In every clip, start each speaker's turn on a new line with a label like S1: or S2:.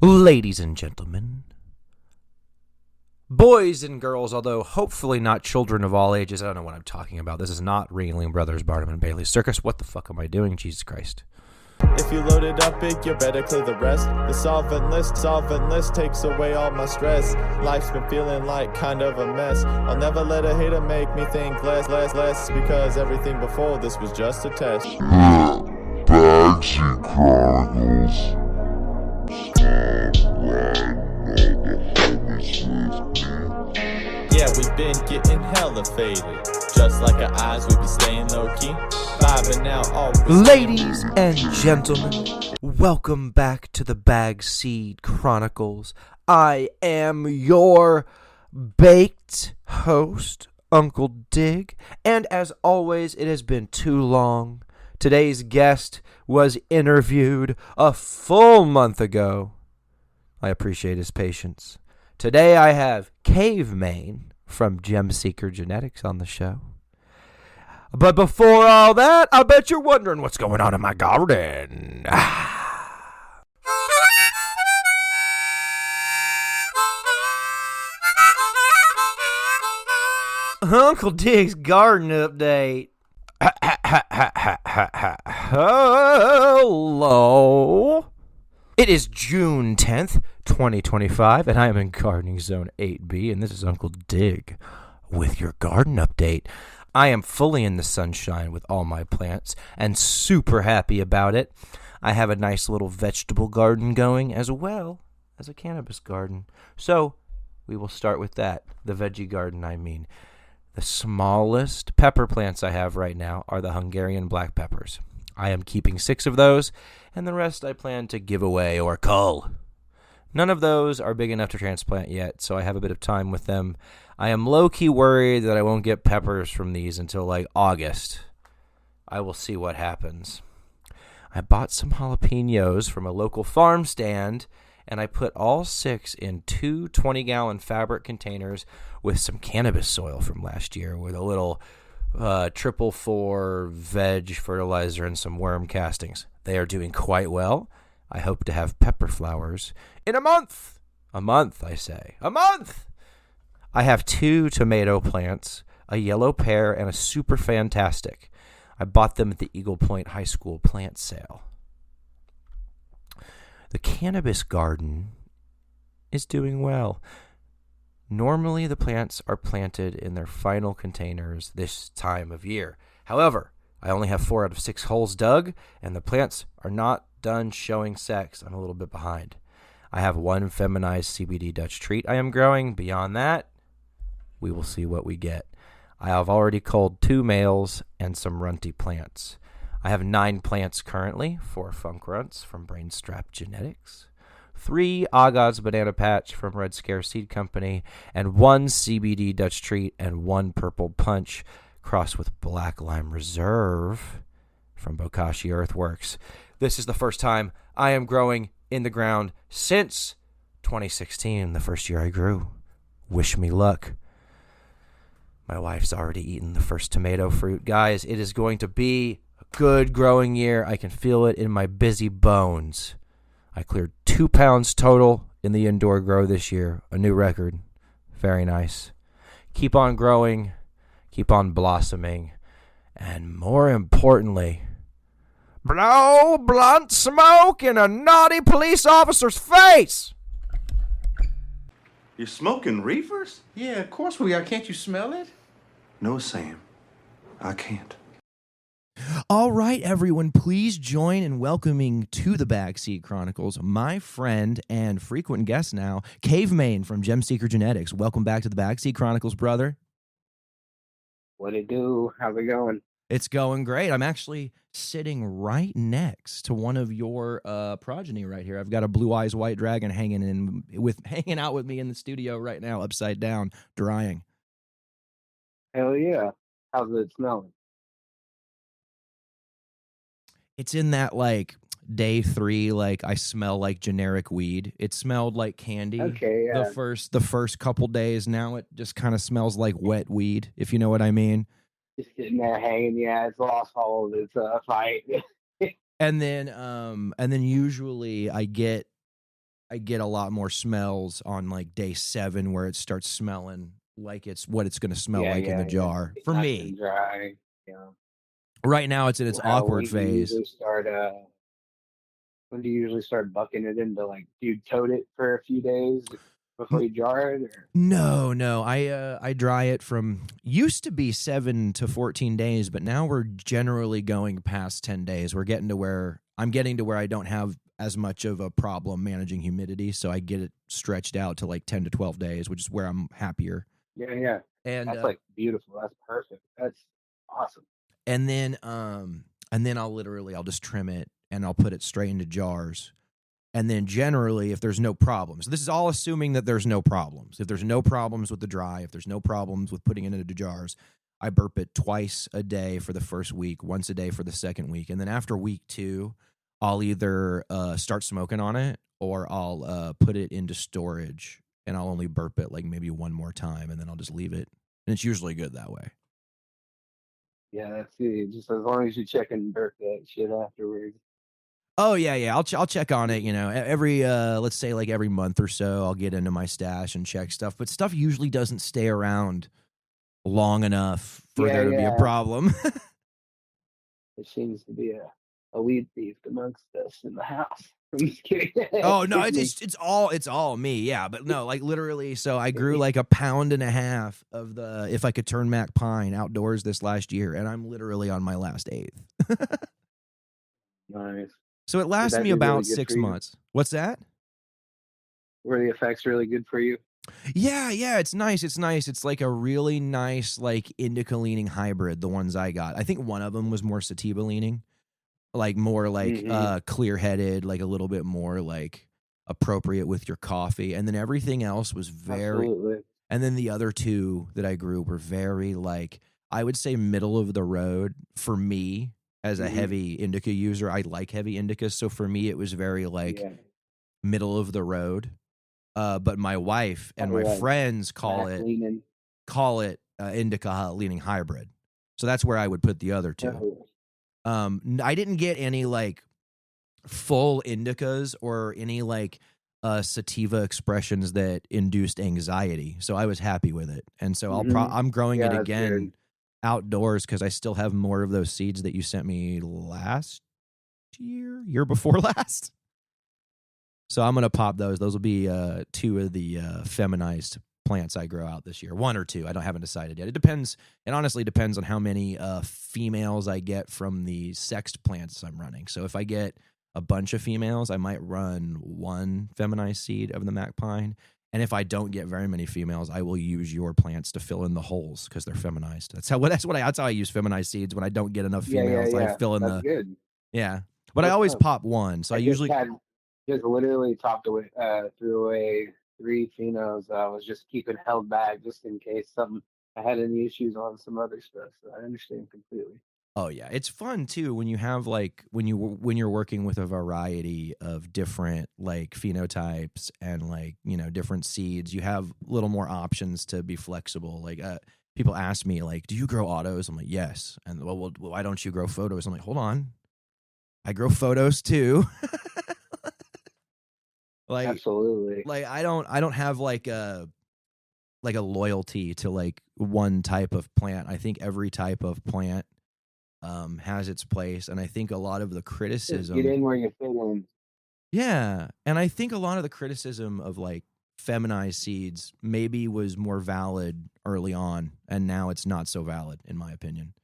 S1: Ladies and gentlemen, boys and girls, although hopefully not children of all ages. I don't know what I'm talking about. This is not Ringling Brothers Barnum and Bailey Circus. What the fuck am I doing? Jesus Christ.
S2: If you load it up big, you better clear the rest. The solvent list takes away all my stress. Life's been feeling like kind of a mess. I'll never let a hater make me think less, because everything before this was just a test.
S3: Bagsy Chronicles.
S2: Yeah, we've been getting hella faded. Just like our eyes, we be staying low-key. Vibing out all.
S1: Ladies and gentlemen, welcome back to the Bagseed Chronicles. I am your baked host, Uncle Dig, and as always, it has been too long. Today's guest was interviewed a full month ago. I appreciate his patience. Today I have CaveMane from Gemseeker Genetics on the show. But before all that, I bet you're wondering what's going on in my garden. Uncle Dig's garden update. Hello. It is June 10th, 2025, and I am in Gardening Zone 8B, and this is Uncle Dig with your garden update. I am fully in the sunshine with all my plants and super happy about it. I have a nice little vegetable garden going as well as a cannabis garden. So we will start with that, the veggie garden, I mean. The smallest pepper plants I have right now are the Hungarian black peppers. I am keeping 6 of those, and the rest I plan to give away or cull. None of those are big enough to transplant yet, so I have a bit of time with them. I am low-key worried that I won't get peppers from these until like August. I will see what happens. I bought some jalapenos from a local farm stand, and I put all 6 in 2 20-gallon fabric containers with some cannabis soil from last year with a little 444 veg fertilizer and some worm castings. They are doing quite well. I hope to have pepper flowers in a month. A month, I say. A month! I have 2 tomato plants, a yellow pear, and a super fantastic. I bought them at the Eagle Point High School plant sale. The cannabis garden is doing well. Normally, the plants are planted in their final containers this time of year. However, I only have 4 out of 6 holes dug, and the plants are not done showing sex. I'm a little bit behind. I have 1 feminized CBD Dutch treat I am growing. Beyond that, we will see what we get. I have already culled 2 males and some runty plants. I have 9 plants currently, 4 funk runts from Brainstrap Genetics, 3 Agha's Banana Patch from Red Scare Seed Company, and 1 CBD Dutch Treat and 1 Purple Punch crossed with Black Lime Reserve from Bokashi Earthworks. This is the first time I am growing in the ground since 2016, the first year I grew. Wish me luck. My wife's already eaten the first tomato fruit. Guys, it is going to be a good growing year. I can feel it in my busy bones. I cleared 2 pounds total in the indoor grow this year. A new record. Very nice. Keep on growing. Keep on blossoming. And more importantly, blow blunt smoke in a naughty police officer's face!
S4: You're smoking reefers?
S5: Yeah, of course we are. Can't you smell it?
S4: No, Sam. I can't.
S1: All right, everyone, please join in welcoming to the Bagseed Chronicles my friend and frequent guest now, CaveMane from Gemseeker Genetics. Welcome back to the Bagseed Chronicles, brother.
S6: What it do? How's it going?
S1: It's going great. I'm actually sitting right next to one of your progeny right here. I've got a blue eyes white dragon hanging out with me in the studio right now, upside down, drying.
S6: Hell yeah. How's it smelling?
S1: It's in that like day 3, like I smell like generic weed. It smelled like candy.
S6: Okay, yeah.
S1: The first couple days. Now it just kind of smells like wet weed, if you know what I mean.
S6: Just sitting there hanging. Yeah, it's lost all of its fight.
S1: And then usually I get I get a lot more smells on like day 7 where it starts smelling like it's what it's going to smell like in the jar.
S6: It's
S1: For
S6: nice
S1: me,
S6: and dry. Yeah.
S1: right now it's in its
S6: Well,
S1: awkward phase.
S6: when do you usually start bucking it into, like, do you tote it for a few days before you jar it, or?
S1: No. I dry it from used to be 7 to 14 days, but now we're generally going past 10 days. I'm getting to where I don't have as much of a problem managing humidity, so I get it stretched out to like 10 to 12 days, which is where I'm happier.
S6: Yeah.
S1: And
S6: That's like beautiful. That's perfect. That's awesome.
S1: and then I'll just trim it and I'll put it straight into jars. And then generally, if there's no problems, this is all assuming that there's no problems. If there's no problems with the dry, if there's no problems with putting it into jars, I burp it twice a day for the first week, once a day for the second week. And then after week 2, I'll either start smoking on it or I'll put it into storage and I'll only burp it like maybe one more time and then I'll just leave it. And it's usually good that way.
S6: Yeah, that's it. Just as long as you check and burp that shit afterwards.
S1: Oh yeah. I'll check on it. Every let's say like every month or so, I'll get into my stash and check stuff. But stuff usually doesn't stay around long enough for there to be a problem.
S6: There seems to be a weed thief amongst us in the house. I'm just kidding.
S1: Oh no, it's all me. Yeah, but no, like literally. So I grew like 1.5 pounds of the If I Could Turn Mac Pine outdoors this last year, and I'm literally on my last 1/8.
S6: Nice.
S1: So it lasts me about really 6 months. What's that?
S6: Were the effects really good for you?
S1: Yeah, it's nice. It's like a really nice, like indica leaning hybrid, the ones I got. I think one of them was more sativa leaning, like more like clear headed, like a little bit more like appropriate with your coffee. And then everything else was
S6: Absolutely.
S1: And then the other 2 that I grew were very like, I would say middle of the road for me. As a heavy indica user, I like heavy indicas. So for me, it was very like middle of the road. But my wife and my friends call it indica leaning hybrid. So that's where I would put the other 2. I didn't get any like full indicas or any like sativa expressions that induced anxiety. So I was happy with it. And so I'm growing it again outdoors because I still have more of those seeds that you sent me last year before last. So I'm going to pop those. Those will be 2 of the feminized plants I grow out this year. 1 or 2. I haven't decided yet. It depends. It honestly depends on how many females I get from the sexed plants I'm running. So if I get a bunch of females, I might run 1 feminized seed of the Mac Pine. And if I don't get very many females, I will use your plants to fill in the holes because they're feminized. That's how I use feminized seeds. When I don't get enough females, I fill in
S6: that's good.
S1: Yeah. But I always pop 1. So I usually
S6: just literally threw away 3 phenos. I was just keeping held back just in case I had any issues on some other stuff. So I understand completely.
S1: Oh yeah, it's fun too when you have like when you're working with a variety of different like phenotypes and like different seeds. You have a little more options to be flexible. Like people ask me like, "Do you grow autos?" I'm like, "Yes." And well, why don't you grow photos? I'm like, "Hold on, I grow photos too." Like
S6: absolutely.
S1: Like I don't have like a loyalty to like one type of plant. I think every type of plant has its place, and I think a lot of the criticism
S6: get in where you fit in.
S1: Yeah, and I think a lot of the criticism of like feminized seeds maybe was more valid early on, and now it's not so valid in my opinion.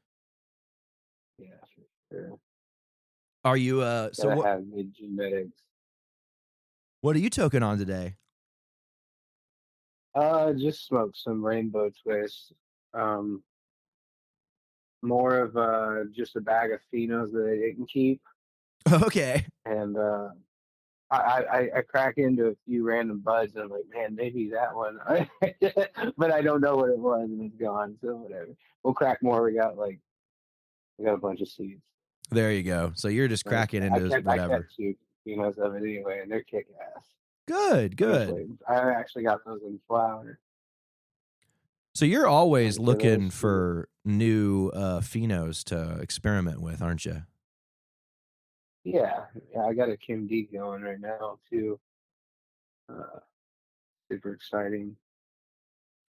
S6: Yeah, for sure.
S1: Are you so what
S6: have good genetics?
S1: What are you toking on today?
S6: Just smoked some rainbow twist. More of just a bag of phenos that I didn't keep.
S1: Okay.
S6: And I crack into a few random buds and I'm like, man, maybe that one. But I don't know what it was and it's gone. So whatever. We'll crack more. We got a bunch of seeds.
S1: There you go. So you're just cracking into whatever.
S6: I kept 2 phenos of it anyway, and they're kick ass.
S1: Good.
S6: I actually got those in flower.
S1: So you're always looking for new phenos to experiment with, aren't you?
S6: Yeah, I got a Kim D going right now too. super exciting.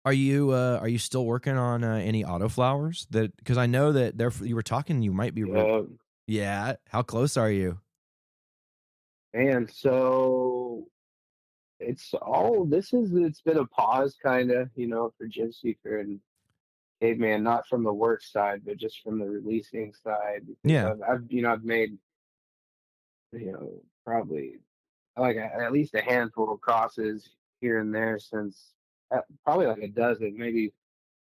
S1: Are you still working on any autoflowers? That because I know that you were talking. You might be.
S6: Yeah,
S1: Yeah. How close are you?
S6: and so it's been a pause kind of, for Gemseeker and CaveMane, not from the work side, but just from the releasing side, because
S1: Yeah.
S6: I've made, probably like at least a handful of crosses here and there since probably like a dozen, maybe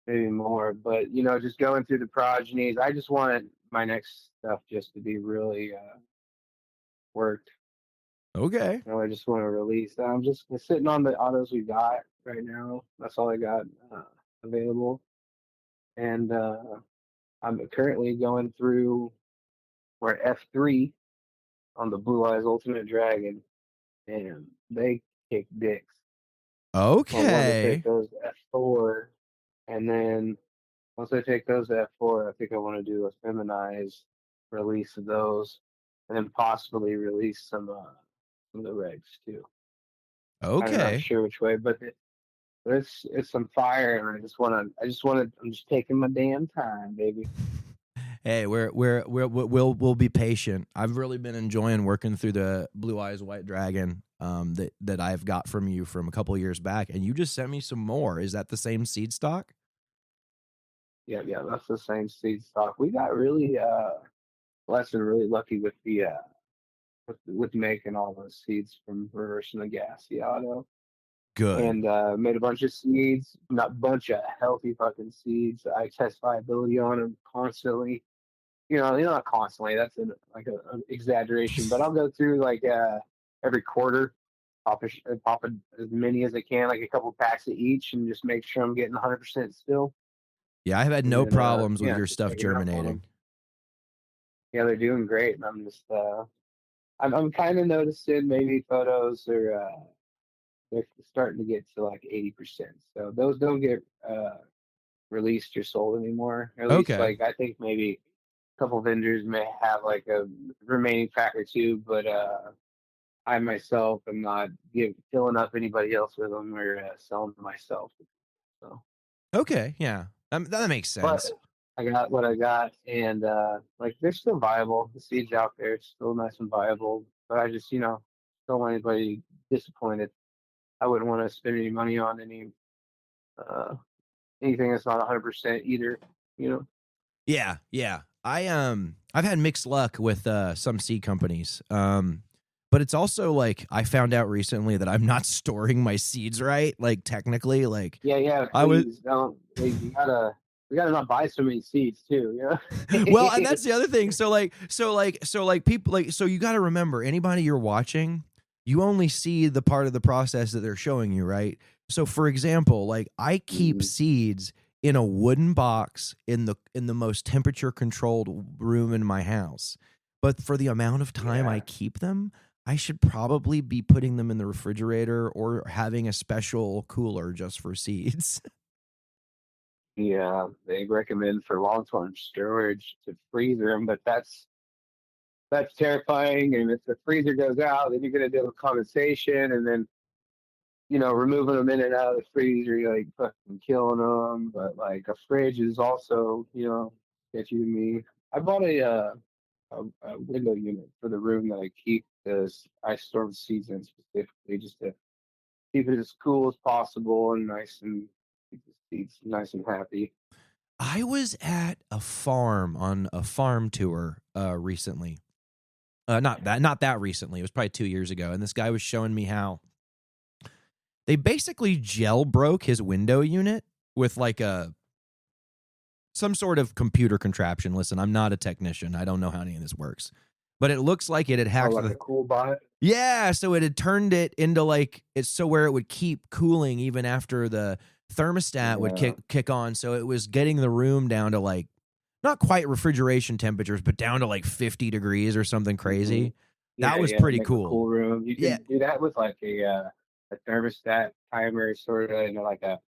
S6: more. But just going through the progenies, I just wanted my next stuff just to be really worked.
S1: Okay.
S6: I just want to release. I'm just sitting on the autos we got right now. That's all I got available, and I'm currently going through we're F3 on the Blue Eyes Ultimate Dragon, and they kick dicks. So I'm going to take
S1: Okay.
S6: those to F4, and then once I take those to F4, I think I want to do a feminized release of those, and then possibly release some of the regs too. I'm not
S1: Okay.
S6: sure which way, but it's some fire, and I'm just taking my damn time, baby.
S1: Hey, we'll be patient. I've really been enjoying working through the Blue Eyes White Dragon that I've got from you from a couple years back, and you just sent me some more. Is that the same seed stock?
S6: Yeah, yeah, that's the same seed stock. We got really blessed and really lucky with the with making all those seeds from reversing the gassy auto,
S1: Good.
S6: and made a bunch of seeds, not bunch of healthy fucking seeds. I test viability on them constantly. Not constantly. That's an exaggeration, but I'll go through like every quarter, pop as many as I can, like a couple packs of each, and just make sure I'm getting 100% still.
S1: Yeah, I've had
S6: And
S1: no
S6: then
S1: problems with your
S6: just
S1: stuff
S6: taking it up on
S1: germinating.
S6: them. Yeah, they're doing great, and I'm just I'm kind of noticing maybe photos are they're starting to get to like 80%. So those don't get released or sold anymore. Or at least
S1: Okay.
S6: like I think maybe a couple vendors may have like a remaining pack or two, but I myself am not filling up anybody else with them or selling them myself. So,
S1: Okay. Yeah. That makes
S6: but
S1: sense.
S6: I got what I got, and like they're still viable. The seeds out there, it's still nice and viable. But I just don't want anybody disappointed. I wouldn't want to spend any money on uh, anything that's not 100% either. You know.
S1: Yeah. Yeah. I've had mixed luck with some seed companies. But it's also like I found out recently that I'm not storing my seeds right. Like technically, like
S6: Yeah, yeah.
S1: I was
S6: Please don't. We gotta not buy so many seeds too.
S1: well, and that's the other thing. So people like so you got to remember anybody you're watching, you only see the part of the process that they're showing you, right? So for example, like I keep
S6: Mhm.
S1: seeds in a wooden box in the most temperature controlled room in my house. But for the amount of time I
S6: Yeah,
S1: keep them, I should probably be putting them in the refrigerator or having a special cooler just for seeds.
S6: yeah. They recommend for long-term storage to freezer them, but that's terrifying. And if the freezer goes out, then you're gonna deal with condensation, and then removing them in and out of the freezer, you're like fucking killing them. But like a fridge is also, get you to me. I bought a window unit for the room that I keep this. I store the seeds in specifically just to keep it as cool as possible and nice and keep the seeds nice and happy.
S1: I was at a farm on a farm tour recently. Not that recently. It was probably 2 years ago, and this guy was showing me how they basically gel broke his window unit with like a some sort of computer contraption. Listen, I'm not a technician. I don't know how any of this works, but it looks like it had
S6: Oh,
S1: hacked
S6: like
S1: the
S6: a cool bot.
S1: yeah. So it had turned it into like it's so where it would keep cooling even after the thermostat would
S6: Yeah.
S1: kick on. So it was getting the room down to like not quite refrigeration temperatures, but down to like 50 degrees or something
S6: hmm
S1: crazy. That
S6: Yeah,
S1: was
S6: yeah.
S1: pretty
S6: Make a
S1: cool.
S6: cool room. You
S1: Yeah.
S6: can do that with like a thermostat timer, sort of, like a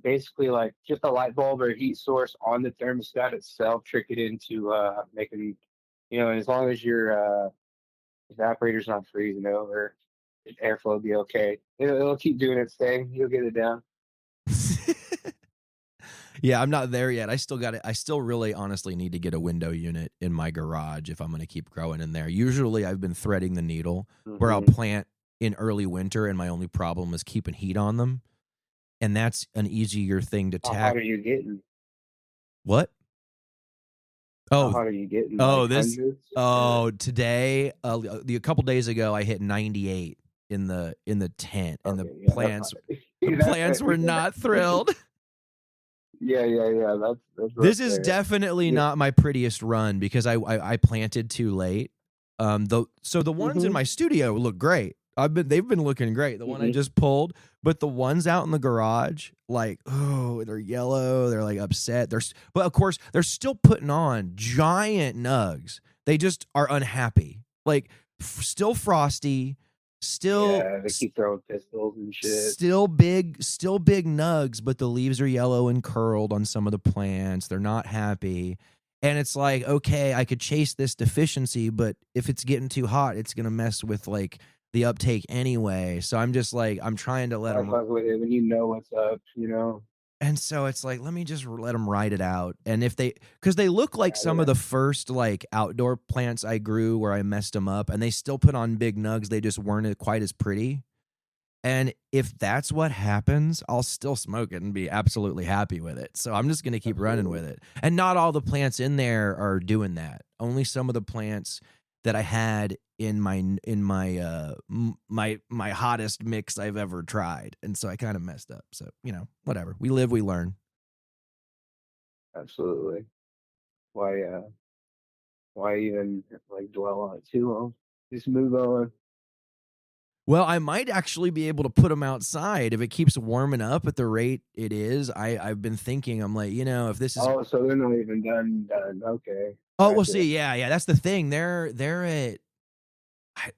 S6: basically like just a light bulb or a heat source on the thermostat itself. Trick it into making, and as long as your evaporator's not freezing over, airflow will be okay. It'll keep doing its thing. You'll get it down.
S1: Yeah, I'm not there yet. I still got it. I still really honestly need to get a window unit in my garage if I'm going to keep growing in there. Usually I've been threading the needle where I'll plant in early winter and my only problem is keeping heat on them. And that's an easier thing to
S6: How
S1: tackle.
S6: hot are you getting?
S1: What?
S6: How
S1: Oh,
S6: hot are you getting? Like
S1: this.
S6: hundreds?
S1: Oh, today, a couple days ago, I hit 98 in the tent, and
S6: Okay,
S1: the
S6: yeah,
S1: plants,
S6: the
S1: plants were not thrilled.
S6: Yeah. That's
S1: This
S6: rough
S1: is
S6: there.
S1: definitely
S6: Yeah.
S1: not my prettiest run because I planted too late. So the ones in my studio look great. They've been looking great. The one I just pulled, but the ones out in the garage, like, oh, they're yellow. They're like upset. But of course they're still putting on giant nugs. They just are unhappy. Like still frosty, still
S6: Yeah, they keep throwing pistols and shit.
S1: still big nugs, but the leaves are yellow and curled on some of the plants. They're not happy. And it's like, okay, I could chase this deficiency, but if it's getting too hot, it's going to mess with like the uptake anyway. So I'm just like, I'm trying to let
S6: I
S1: them.
S6: fuck with it when you know what's up, you know?
S1: And so it's like, let me just let them ride it out. And if because they look like some of the first like outdoor plants I grew where I messed them up and they still put on big nugs. They just weren't quite as pretty. And if that's what happens, I'll still smoke it and be absolutely happy with it. So I'm just going to keep running with it. And not all the plants in there are doing that. Only some of the plants that I had in my hottest mix I've ever tried. And so I kind of messed up. So, whatever. We live, we learn.
S6: Absolutely. Why even like dwell on it too long? Just move on.
S1: Well, I might actually be able to put them outside if it keeps warming up at the rate it is. I've been thinking, I'm like, if this is.
S6: Oh, so they're not even done. Okay.
S1: Oh, gotcha. We'll see. Yeah. That's the thing. They're at,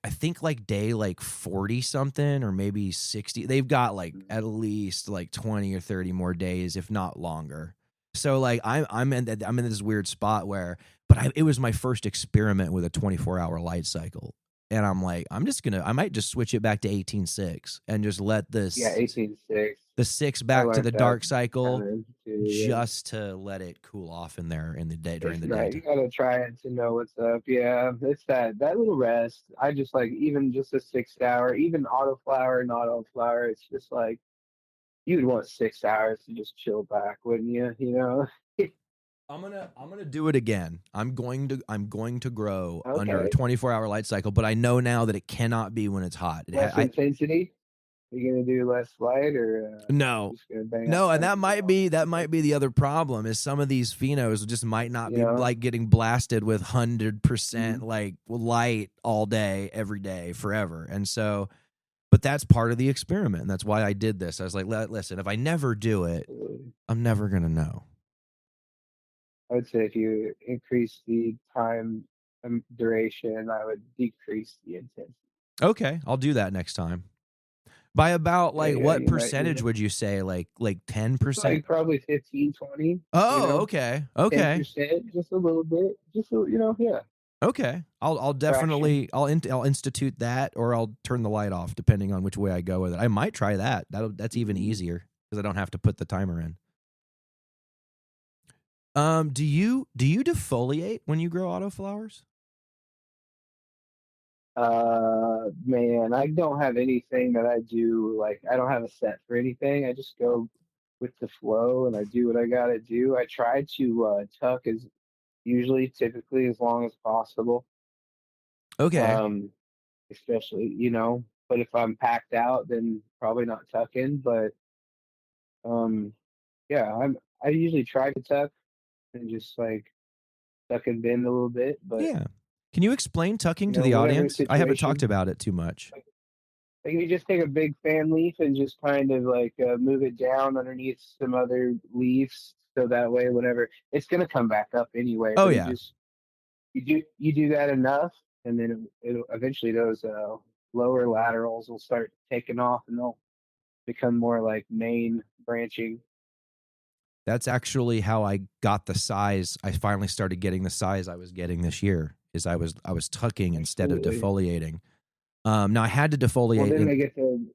S1: I think like day like 40 something or maybe 60. They've got like at least like 20 or 30 more days, if not longer. So like I'm in this weird spot where, but it was my first experiment with a 24-hour light cycle. And I'm like, I might just switch it back to 18.6 and just let this.
S6: Yeah, 18.6.
S1: The 6 back to the dark cycle just to let it cool off in there in the day during the day.
S6: You gotta try it to know what's up. Yeah, it's that little rest. I just like even just a 6 hour, even autoflower, not autoflower. It's just like you'd want 6 hours to just chill back, wouldn't you? You know.
S1: I'm gonna do it again. I'm going to grow under a 24-hour light cycle, but I know now that it cannot be when it's hot.
S6: Less intensity. Are you gonna do less light or
S1: no? And that might be the other problem is some of these phenos just might not be like getting blasted with 100% like light all day, every day, forever. And so, but that's part of the experiment, and that's why I did this. I was like, listen, if I never do it, I'm never gonna know.
S6: I would say if you increase the time duration, I would decrease the intensity.
S1: Okay, I'll do that next time. By about like what percentage would you say? Like 10%?
S6: Like probably 15, 20.
S1: Oh, okay.
S6: 10%, just a little bit. Just yeah.
S1: Okay. I'll definitely I'll institute that, or I'll turn the light off depending on which way I go with it. I might try that. That's even easier because I don't have to put the timer in. Do you defoliate when you grow autoflowers?
S6: Man, I don't have anything that I do. Like, I don't have a set for anything. I just go with the flow and I do what I gotta do. I try to tuck typically as long as possible.
S1: Okay.
S6: Especially, but if I'm packed out, then probably not tucking. But yeah, I usually try to tuck and just like tuck and bend a little bit. But
S1: yeah. Can you explain tucking to the audience? I haven't talked about it too much.
S6: Like you just take a big fan leaf and just kind of like move it down underneath some other leaves, so that way, whenever it's gonna come back up anyway.
S1: Oh yeah.
S6: You do that enough, and then it'll eventually those lower laterals will start taking off, and they'll become more like main branching.
S1: That's actually how I got the size. I finally started getting the size I was getting this year. Is I was tucking instead of defoliating. Now I had to defoliate.
S6: Well, then they get to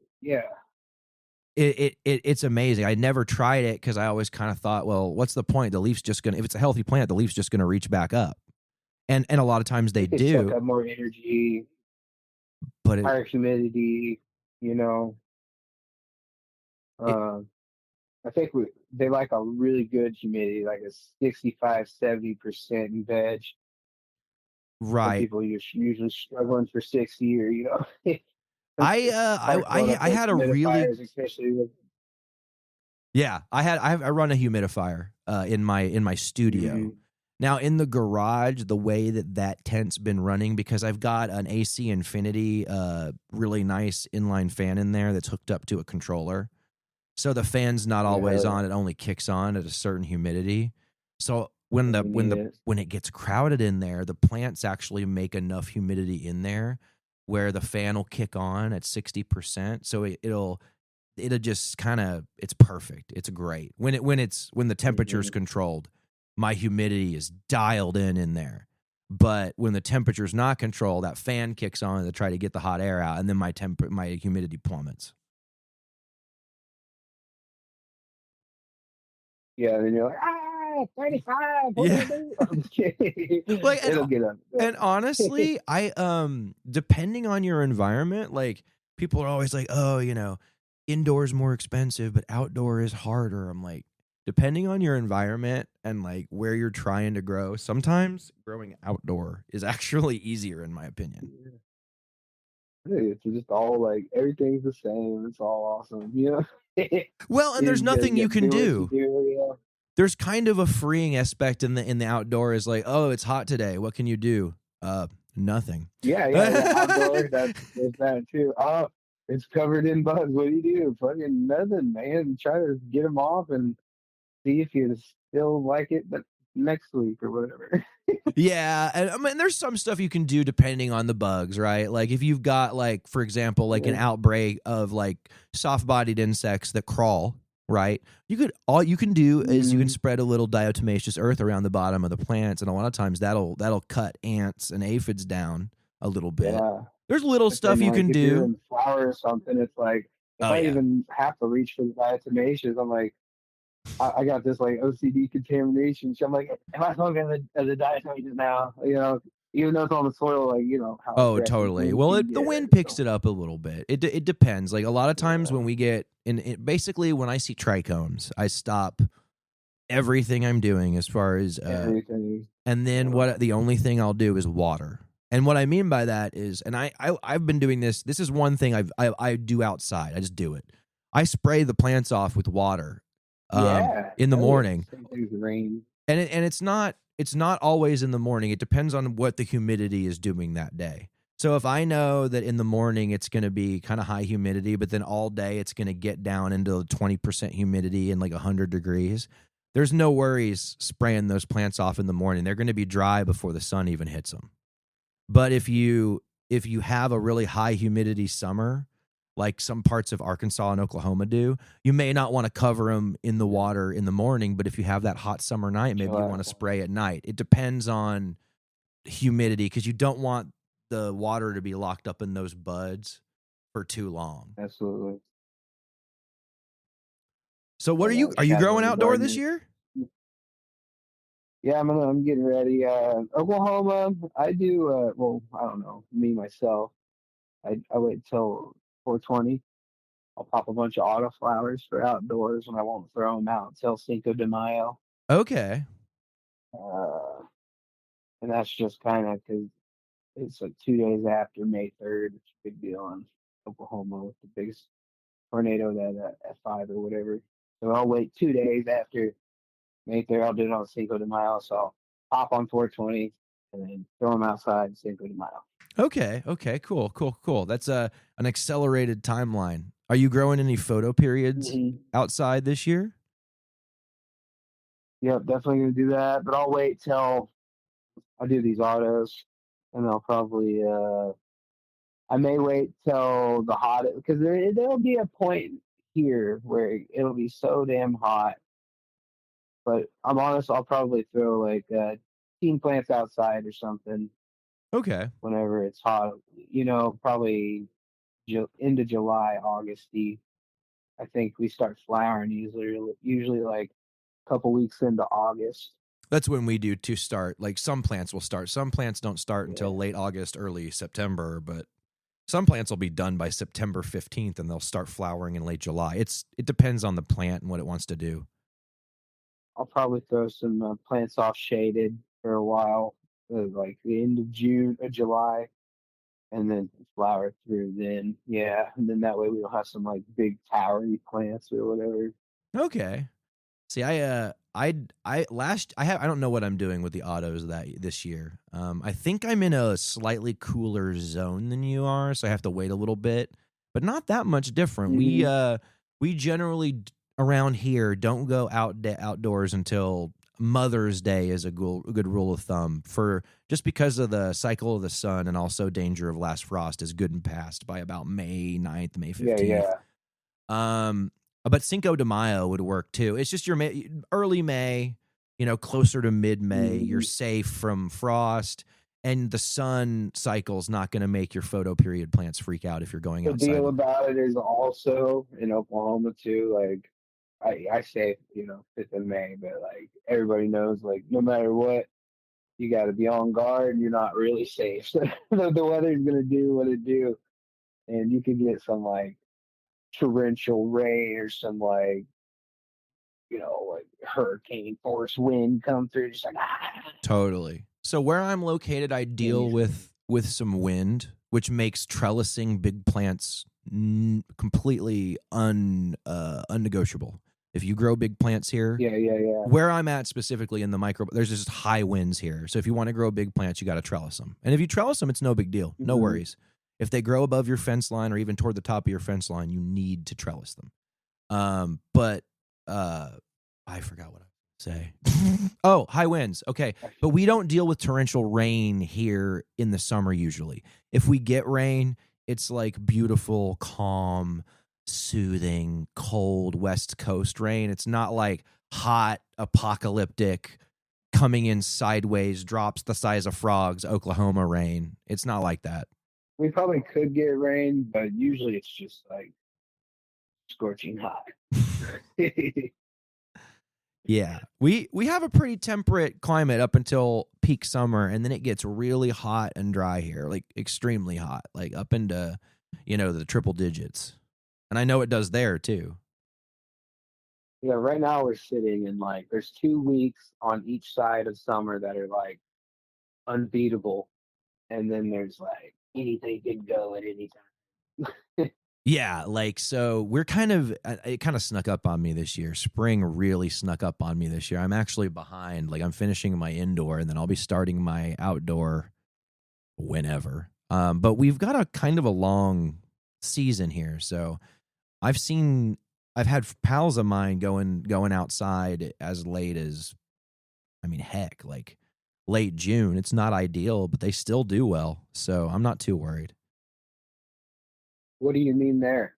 S1: It's amazing. I never tried it because I always kind of thought, well, what's the point? The leaf's just gonna, if it's a healthy plant, the leaf's just gonna reach back up, and a lot of times they
S6: it could suck
S1: do.
S6: up more energy,
S1: But
S6: higher humidity. You know, I think they like a really good humidity, like a 65-70% in veg. Some
S1: right.
S6: people are usually struggling for 60, or
S1: I had a really
S6: humidifiers, especially with.
S1: Yeah, I run a humidifier in my studio.
S6: Mm-hmm.
S1: Now in the garage, the way that tent's been running, because I've got an AC Infinity, really nice inline fan in there that's hooked up to a controller. So the fan's not always on; it only kicks on at a certain humidity. So when it gets crowded in there, the plants actually make enough humidity in there where the fan will kick on at 60%. So it'll just kind of, it's perfect. It's great when the temperature's controlled. My humidity is dialed in there. But when the temperature's not controlled, that fan kicks on to try to get the hot air out, and then my humidity plummets.
S6: Yeah, then you're like, 35. What
S1: Yeah.
S6: do I do?
S1: Like,
S6: It'll get up.
S1: And honestly, I depending on your environment, like people are always like, oh, indoors more expensive, but outdoor is harder. I'm like, depending on your environment and like where you're trying to grow, sometimes growing outdoor is actually easier, in my opinion.
S6: It's just all like everything's the same. It's all awesome,
S1: Well, and there's nothing you can do.
S6: Yeah.
S1: There's kind of a freeing aspect in the outdoor, is like, oh, it's hot today. What can you do? Nothing.
S6: Yeah, outdoor, there's that too. Oh, it's covered in bugs. What do you do? Fucking nothing, man. Try to get them off and see if you still like it, but next week or whatever.
S1: Yeah, and I mean, there's some stuff you can do depending on the bugs, right? Like if you've got, like, for example, like an outbreak of like soft-bodied insects that crawl, right? All you can do is you can spread a little diatomaceous earth around the bottom of the plants, and a lot of times that'll cut ants and aphids down a little bit.
S6: Yeah.
S1: There's little stuff you can
S6: if
S1: do.
S6: You're in flower or something, it's like if I even have to reach for the diatomaceous, I'm like, I got this like OCD contamination. So I'm like, am I smoking the diatomaceous now? Even though it's on the soil, like how.
S1: Oh, totally. Well, the wind picks it up a little bit. It depends. Like a lot of times when we get basically when I see trichomes, I stop everything I'm doing as far as
S6: everything.
S1: And then the only thing I'll do is water. And what I mean by that is, and I've been doing this. This is one thing I do outside. I just do it. I spray the plants off with water in the morning.
S6: Rain.
S1: And it's not always in the morning. It depends on what the humidity is doing that day. So if I know that in the morning it's going to be kind of high humidity, but then all day it's going to get down into 20% humidity and like 100 degrees, there's no worries spraying those plants off in the morning. They're going to be dry before the sun even hits them. But if you have a really high humidity summer, like some parts of Arkansas and Oklahoma do, you may not want to cover them in the water in the morning, but if you have that hot summer night, maybe you want to spray at night. It depends on humidity, because you don't want the water to be locked up in those buds for too long.
S6: Absolutely.
S1: So what are you growing outdoor this year?
S6: Yeah, I'm getting ready. Oklahoma, I do, well, I don't know, me, myself, I wait till 420. I'll pop a bunch of autoflowers for outdoors, and I won't throw them out until Cinco de Mayo.
S1: Okay.
S6: And that's just kind of because it's like 2 days after May 3rd. It's a big deal in Oklahoma with the biggest tornado that F5 or whatever. So I'll wait 2 days after May 3rd. I'll do it on Cinco de Mayo. So I'll pop on 420 and then throw them outside Cinco de Mayo.
S1: Okay. Cool. That's an accelerated timeline. Are you growing any photo periods outside this year?
S6: Yep, definitely going to do that. But I'll wait till I do these autos, and I'll probably I may wait till the hot, because there'll be a point here where it'll be so damn hot. But I'm honest, I'll probably throw like teen plants outside or something
S7: Okay.
S6: whenever it's hot. You know, probably into July, August. I think we start flowering usually like a couple weeks into August.
S7: That's when we do to start. Like some plants will start. Some plants don't start until
S6: Yeah.
S7: late August, early September, but some plants will be done by September 15th and they'll start flowering in late July. It depends on the plant and what it wants to do.
S6: I'll probably throw some plants off shaded for a while, like the end of July, and then flower through then. Yeah, and then that way we don't have some like big towery plants or whatever.
S7: Okay. See, I don't know what I'm doing with the autos this year. I think I'm in a slightly cooler zone than you are, so I have to wait a little bit, but not that much different. We generally around here don't go outdoors until Mother's Day is a good rule of thumb for just because of the cycle of the sun and also danger of last frost is good and past by about May 9th, May 15th.
S6: Yeah.
S7: But Cinco de Mayo would work too. It's just your early May, closer to mid-May. You're safe from frost, and the sun cycle's not going to make your photo period plants freak out if you're going outside.
S6: The deal about it is also in Oklahoma too. Like I say, 5th of May, but like everybody knows, like no matter what, you got to be on guard. You're not really safe. So the weather's gonna do what it do, and you could get some like torrential rain or some like like hurricane force wind come through, just like
S7: Totally. So where I'm located, I deal with some wind, which makes trellising big plants completely unnegotiable. If you grow big plants here,
S6: yeah.
S7: Where I'm at specifically in the micro, there's just high winds here. So if you want to grow big plants, you got to trellis them. And if you trellis them, it's no big deal. No worries. If they grow above your fence line or even toward the top of your fence line, you need to trellis them. But I forgot what I was going to say. Oh, high winds. Okay. But we don't deal with torrential rain here in the summer usually. If we get rain, it's like beautiful, calm, soothing, cold West Coast rain. It's not like hot, apocalyptic, coming in sideways, drops the size of frogs, Oklahoma rain. It's not like that.
S6: We probably could get rain, but usually it's just like scorching hot.
S7: Yeah, we have a pretty temperate climate up until peak summer, and then it gets really hot and dry here, like extremely hot, like up into the triple digits. And I know it does there too.
S6: Yeah, right now we're sitting in like there's 2 weeks on each side of summer that are like unbeatable, and then there's like anything can go at any time.
S7: Yeah, like so we're it kind of snuck up on me this year. Spring really snuck up on me this year. I'm actually behind. Like I'm finishing my indoor and then I'll be starting my outdoor whenever. But we've got a kind of a long season here. So I've had pals of mine going outside as late as, heck, like late June. It's not ideal, but they still do well. So I'm not too worried.
S6: What do you mean there?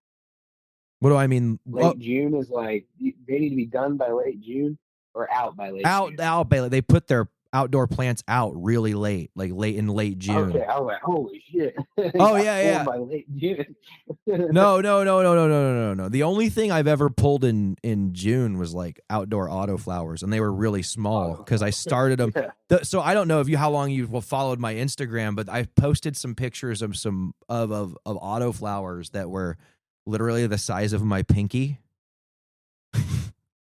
S7: What do I mean?
S6: Late June is like they need to be done by late June or out by late June?
S7: Out by they put their outdoor plants out really late, like late June.
S6: Okay, I was like, holy shit.
S7: Oh yeah.
S6: By late June.
S7: No. The only thing I've ever pulled in June was like outdoor autoflowers, and they were really small because I started them.
S6: Yeah.
S7: So I don't know how long you've followed my Instagram, but I posted some pictures of some of autoflowers that were literally the size of my pinky.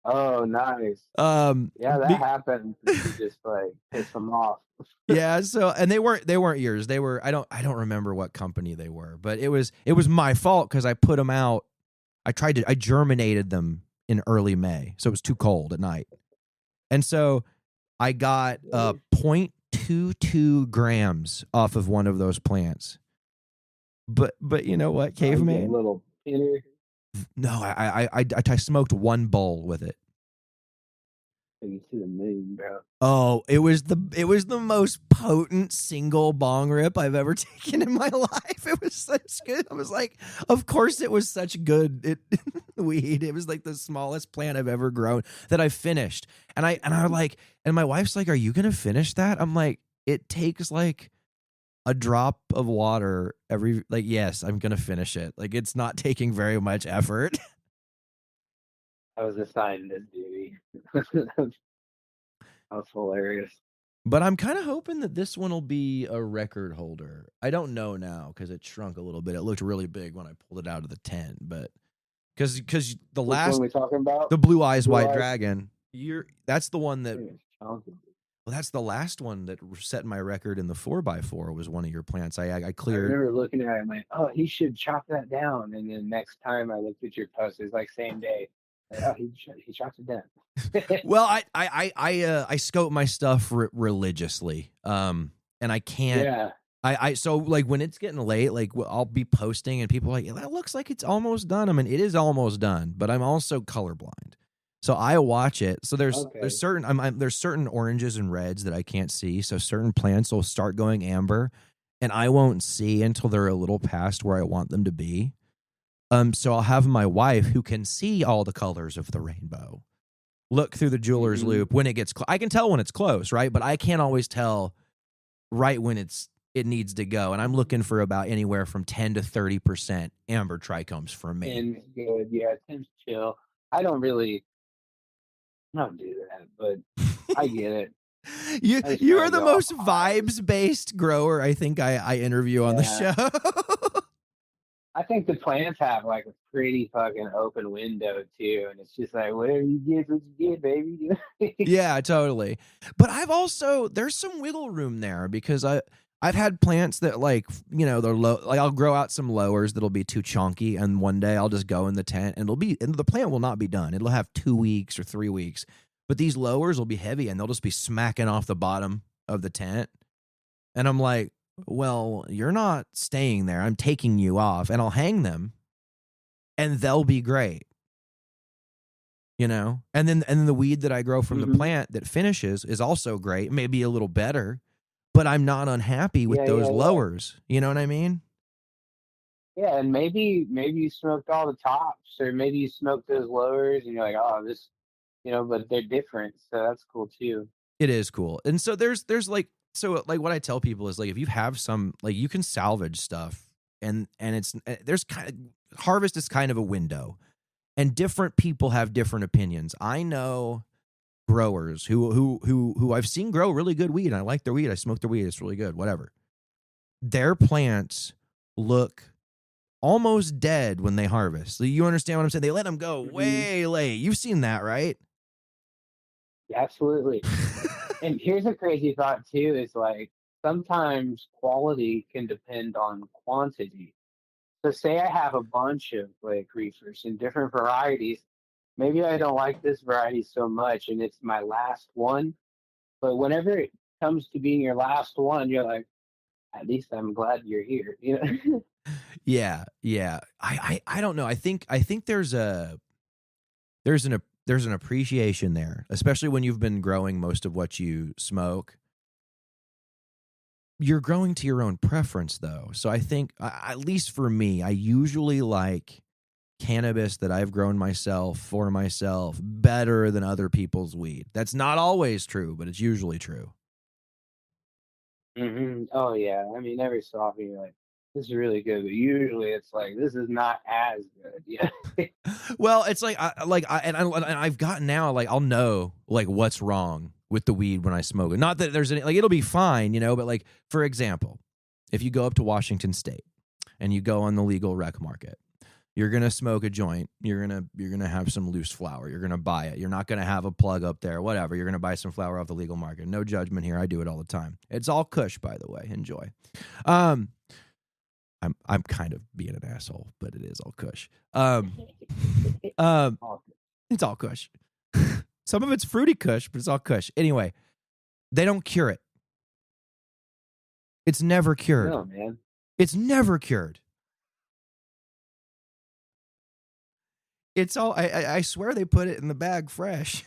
S6: Oh, nice. Yeah, that happened. Just like piss them off.
S7: Yeah, so and they weren't yours. They were I don't remember what company they were, but it was my fault because I put them out. I germinated them in early May, so it was too cold at night, and so I got 0.22 grams off of one of those plants. But you know what, CaveMane?
S6: Little pinner.
S7: No, I smoked one bowl with it.
S6: You see the moon, bro.
S7: Oh, it was the most potent single bong rip I've ever taken in my life. It was such good. I was like, of course it was such good weed. It was like the smallest plant I've ever grown that I finished. And my wife's like, "Are you gonna finish that?" I'm like, it takes like a drop of water every, like, yes, I'm gonna finish it. Like, it's not taking very much effort.
S6: I was assigned this duty. That's hilarious.
S7: But I'm kind of hoping that this one will be a record holder. I don't know now because it shrunk a little bit. It looked really big when I pulled it out of the tent, but because the
S6: Which
S7: last,
S6: one we talking about?
S7: the Blue Eyes
S6: Blue
S7: White
S6: Eyes?
S7: Dragon, that's the one that,
S6: It's chunky.
S7: well, that's the last one that set my record in the 4x4 was one of your plants. I
S6: I
S7: cleared.
S6: remember looking at it and like, oh, he should chop that down. And then next time I looked at your post, it was like same day. Like, oh, he chopped it down.
S7: Well, I scope my stuff religiously, and I can't.
S6: Yeah.
S7: So like when it's getting late, like I'll be posting and people are like, yeah, that looks like it's almost done. I mean, it is almost done, but I'm also colorblind, so I watch it. So there's certain oranges and reds that I can't see. So certain plants will start going amber, and I won't see until they're a little past where I want them to be. So I'll have my wife, who can see all the colors of the rainbow, look through the jeweler's loop when it gets I can tell when it's close, right? But I can't always tell right when it needs to go. And I'm looking for about anywhere from 10 to 30% amber trichomes for me.
S6: And good. Yeah, Tim's chill. I don't do that, but I get it.
S7: You are the most vibes-based grower I think I interview on the show.
S6: I think the plants have like a pretty fucking open window too, and it's just like whatever you get, what you get, baby.
S7: Yeah, totally. But there's some wiggle room there because I've had plants that, like, you know, they're low. Like I'll grow out some lowers that'll be too chunky, and one day I'll just go in the tent and the plant will not be done. It'll have 2 weeks or 3 weeks, but these lowers will be heavy and they'll just be smacking off the bottom of the tent, and I'm like, well, you're not staying there. I'm taking you off, and I'll hang them, and they'll be great. You know, and then the weed that I grow from the plant that finishes is also great, maybe a little better, but I'm not unhappy with those lowers. You know what I mean?
S6: Yeah, and maybe you smoked all the tops, or maybe you smoked those lowers, and you're like, oh, this, you know, but they're different, so that's cool too.
S7: It is cool, and so there's like, so like what I tell people is like, if you have some, like, you can salvage stuff, and it's there's kind of, harvest is kind of a window. And different people have different opinions. I know growers who I've seen grow really good weed. I like their weed. I smoke their weed. It's really good. Whatever. Their plants look almost dead when they harvest. So you understand what I'm saying? They let them go way late. You've seen that, right?
S6: Absolutely. And here's a crazy thought too: is like sometimes quality can depend on quantity. So say I have a bunch of like reefers in different varieties. Maybe I don't like this variety so much and it's my last one. But whenever it comes to being your last one, you're like, at least I'm glad you're here. You know?
S7: Yeah. I don't know. I think there's an appreciation there, especially when you've been growing most of what you smoke. You're growing to your own preference, though. So I think, at least for me, I usually like cannabis that I've grown myself for myself better than other people's weed. That's not always true, but it's usually true.
S6: Oh yeah. I mean, every so often you're like, this is really good, but usually it's like this is not as good. Yeah.
S7: Well, it's like I've gotten now, like, I'll know like what's wrong with the weed when I smoke it. Not that there's any, like, it'll be fine, you know, but like, for example, if you go up to Washington State and you go on the legal rec market, you're going to smoke a joint. You're going to have some loose flower. You're going to buy it. You're not going to have a plug up there, whatever. You're going to buy some flower off the legal market. No judgment here. I do it all the time. It's all kush, by the way. Enjoy. I'm kind of being an asshole, but it is all kush. It's all kush. Some of it's fruity kush, but it's all kush. Anyway, they don't cure it. It's never cured.
S6: No, man.
S7: It's never cured. It's all, I swear they put it in the bag fresh.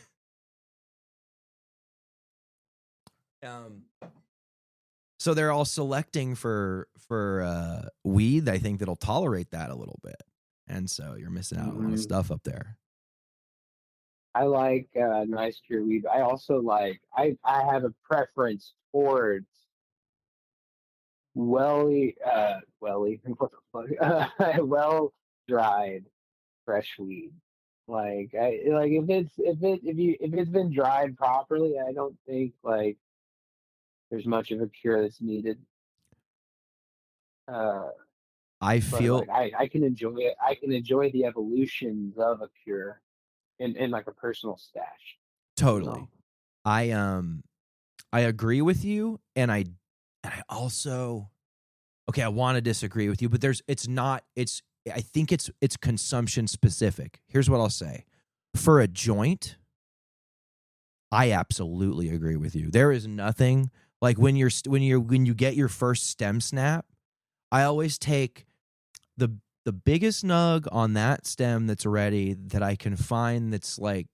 S7: So they're all selecting for weed, I think, that'll tolerate that a little bit. And so you're missing out on a lot of stuff up there.
S6: I like nice pure weed. I also like, I have a preference towards welly, what the fuck? Well dried fresh weed. Like if it's been dried properly, I don't think like there's much of a cure that's needed. Uh,
S7: I
S6: but
S7: feel
S6: like I can enjoy it. I can enjoy the evolutions of a cure in like a personal stash.
S7: totally. I agree with you, and I also okay, I want to disagree with you, but I think it's consumption specific. Here's what I'll say. For a joint, I absolutely agree with you. There is nothing like when you get your first stem snap, I always take the biggest nug on that stem that's ready that I can find that's like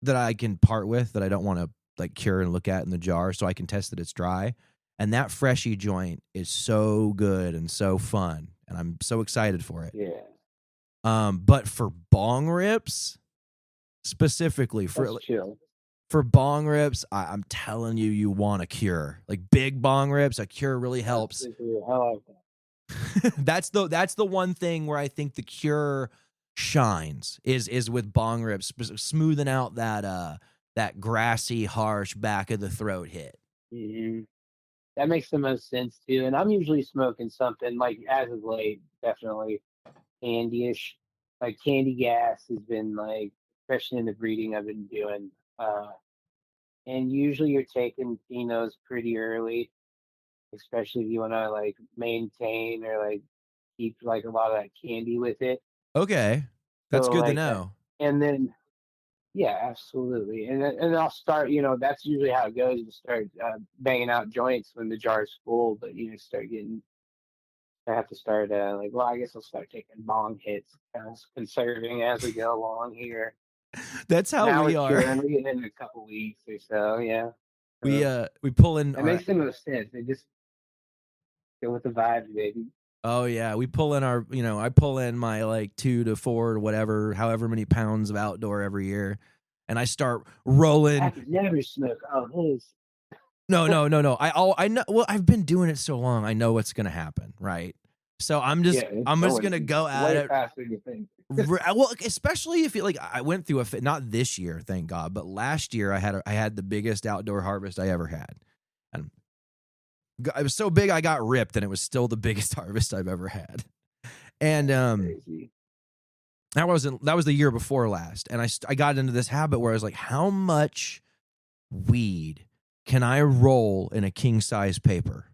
S7: that I can part with that I don't want to like cure and look at in the jar so I can test that it's dry. And that freshy joint is so good and so fun, and I'm so excited for it.
S6: Yeah.
S7: But for bong rips, specifically
S6: That's chill.
S7: for bong rips, I'm telling you, you want a cure. Like big bong rips, a cure really helps.
S6: I like that.
S7: That's the one thing where I think the cure shines is with bong rips, smoothing out that grassy, harsh back of the throat hit.
S6: Mm-hmm. That makes the most sense too. And I'm usually smoking something like as of late, definitely candy-ish. Like candy gas has been like, especially in the breeding I've been doing. And usually you're taking phenos pretty early, especially if you want to like maintain or like keep like a lot of that candy with it.
S7: Okay, that's
S6: So
S7: good to
S6: like,
S7: know.
S6: and then yeah, absolutely. And I'll start. That's usually how it goes. You start banging out joints when the jar's full, but you start getting. I have to start like. Well, I guess I'll start taking bong hits, kind of conserving as we go along here.
S7: That's how
S6: Now
S7: we
S6: we're
S7: are.
S6: curing. We're getting in a couple weeks or so. Yeah.
S7: We pull in.
S6: It makes the most sense. They just go with the vibes, baby.
S7: Oh yeah, we pull in our. I pull in my like 2 to 4 or whatever, however many pounds of outdoor every year, and I start rolling.
S6: I could never smoke all this.
S7: No. I know. Well, I've been doing it so long. I know what's gonna happen, right? So I'm just gonna go at
S6: way
S7: it.
S6: faster than you think.
S7: Well, especially if you like, I went through not this year, thank God, but last year I had the biggest outdoor harvest I ever had, and it was so big I got ripped, and it was still the biggest harvest I've ever had. And
S6: Crazy.
S7: that was the year before last, and I got into this habit where I was like, how much weed can I roll in a king size paper?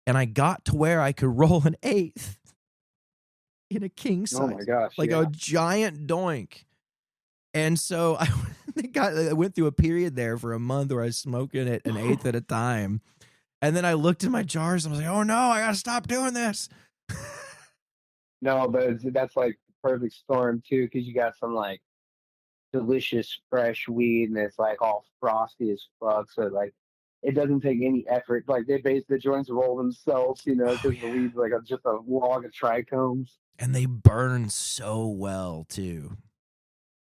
S7: And I got to where I could roll an eighth in a king size.
S6: Oh my gosh.
S7: Like a giant doink. And so I went through a period there for a month where I was smoking it an eighth at a time. And then I looked in my jars and I was like, oh no, I got to stop doing this.
S6: No, but that's like the perfect storm too, because you got some like delicious fresh weed and it's like all frosty as fuck. So like it doesn't take any effort. Like the joints roll themselves, because the weed's like just a log of trichomes.
S7: And they burn so well too.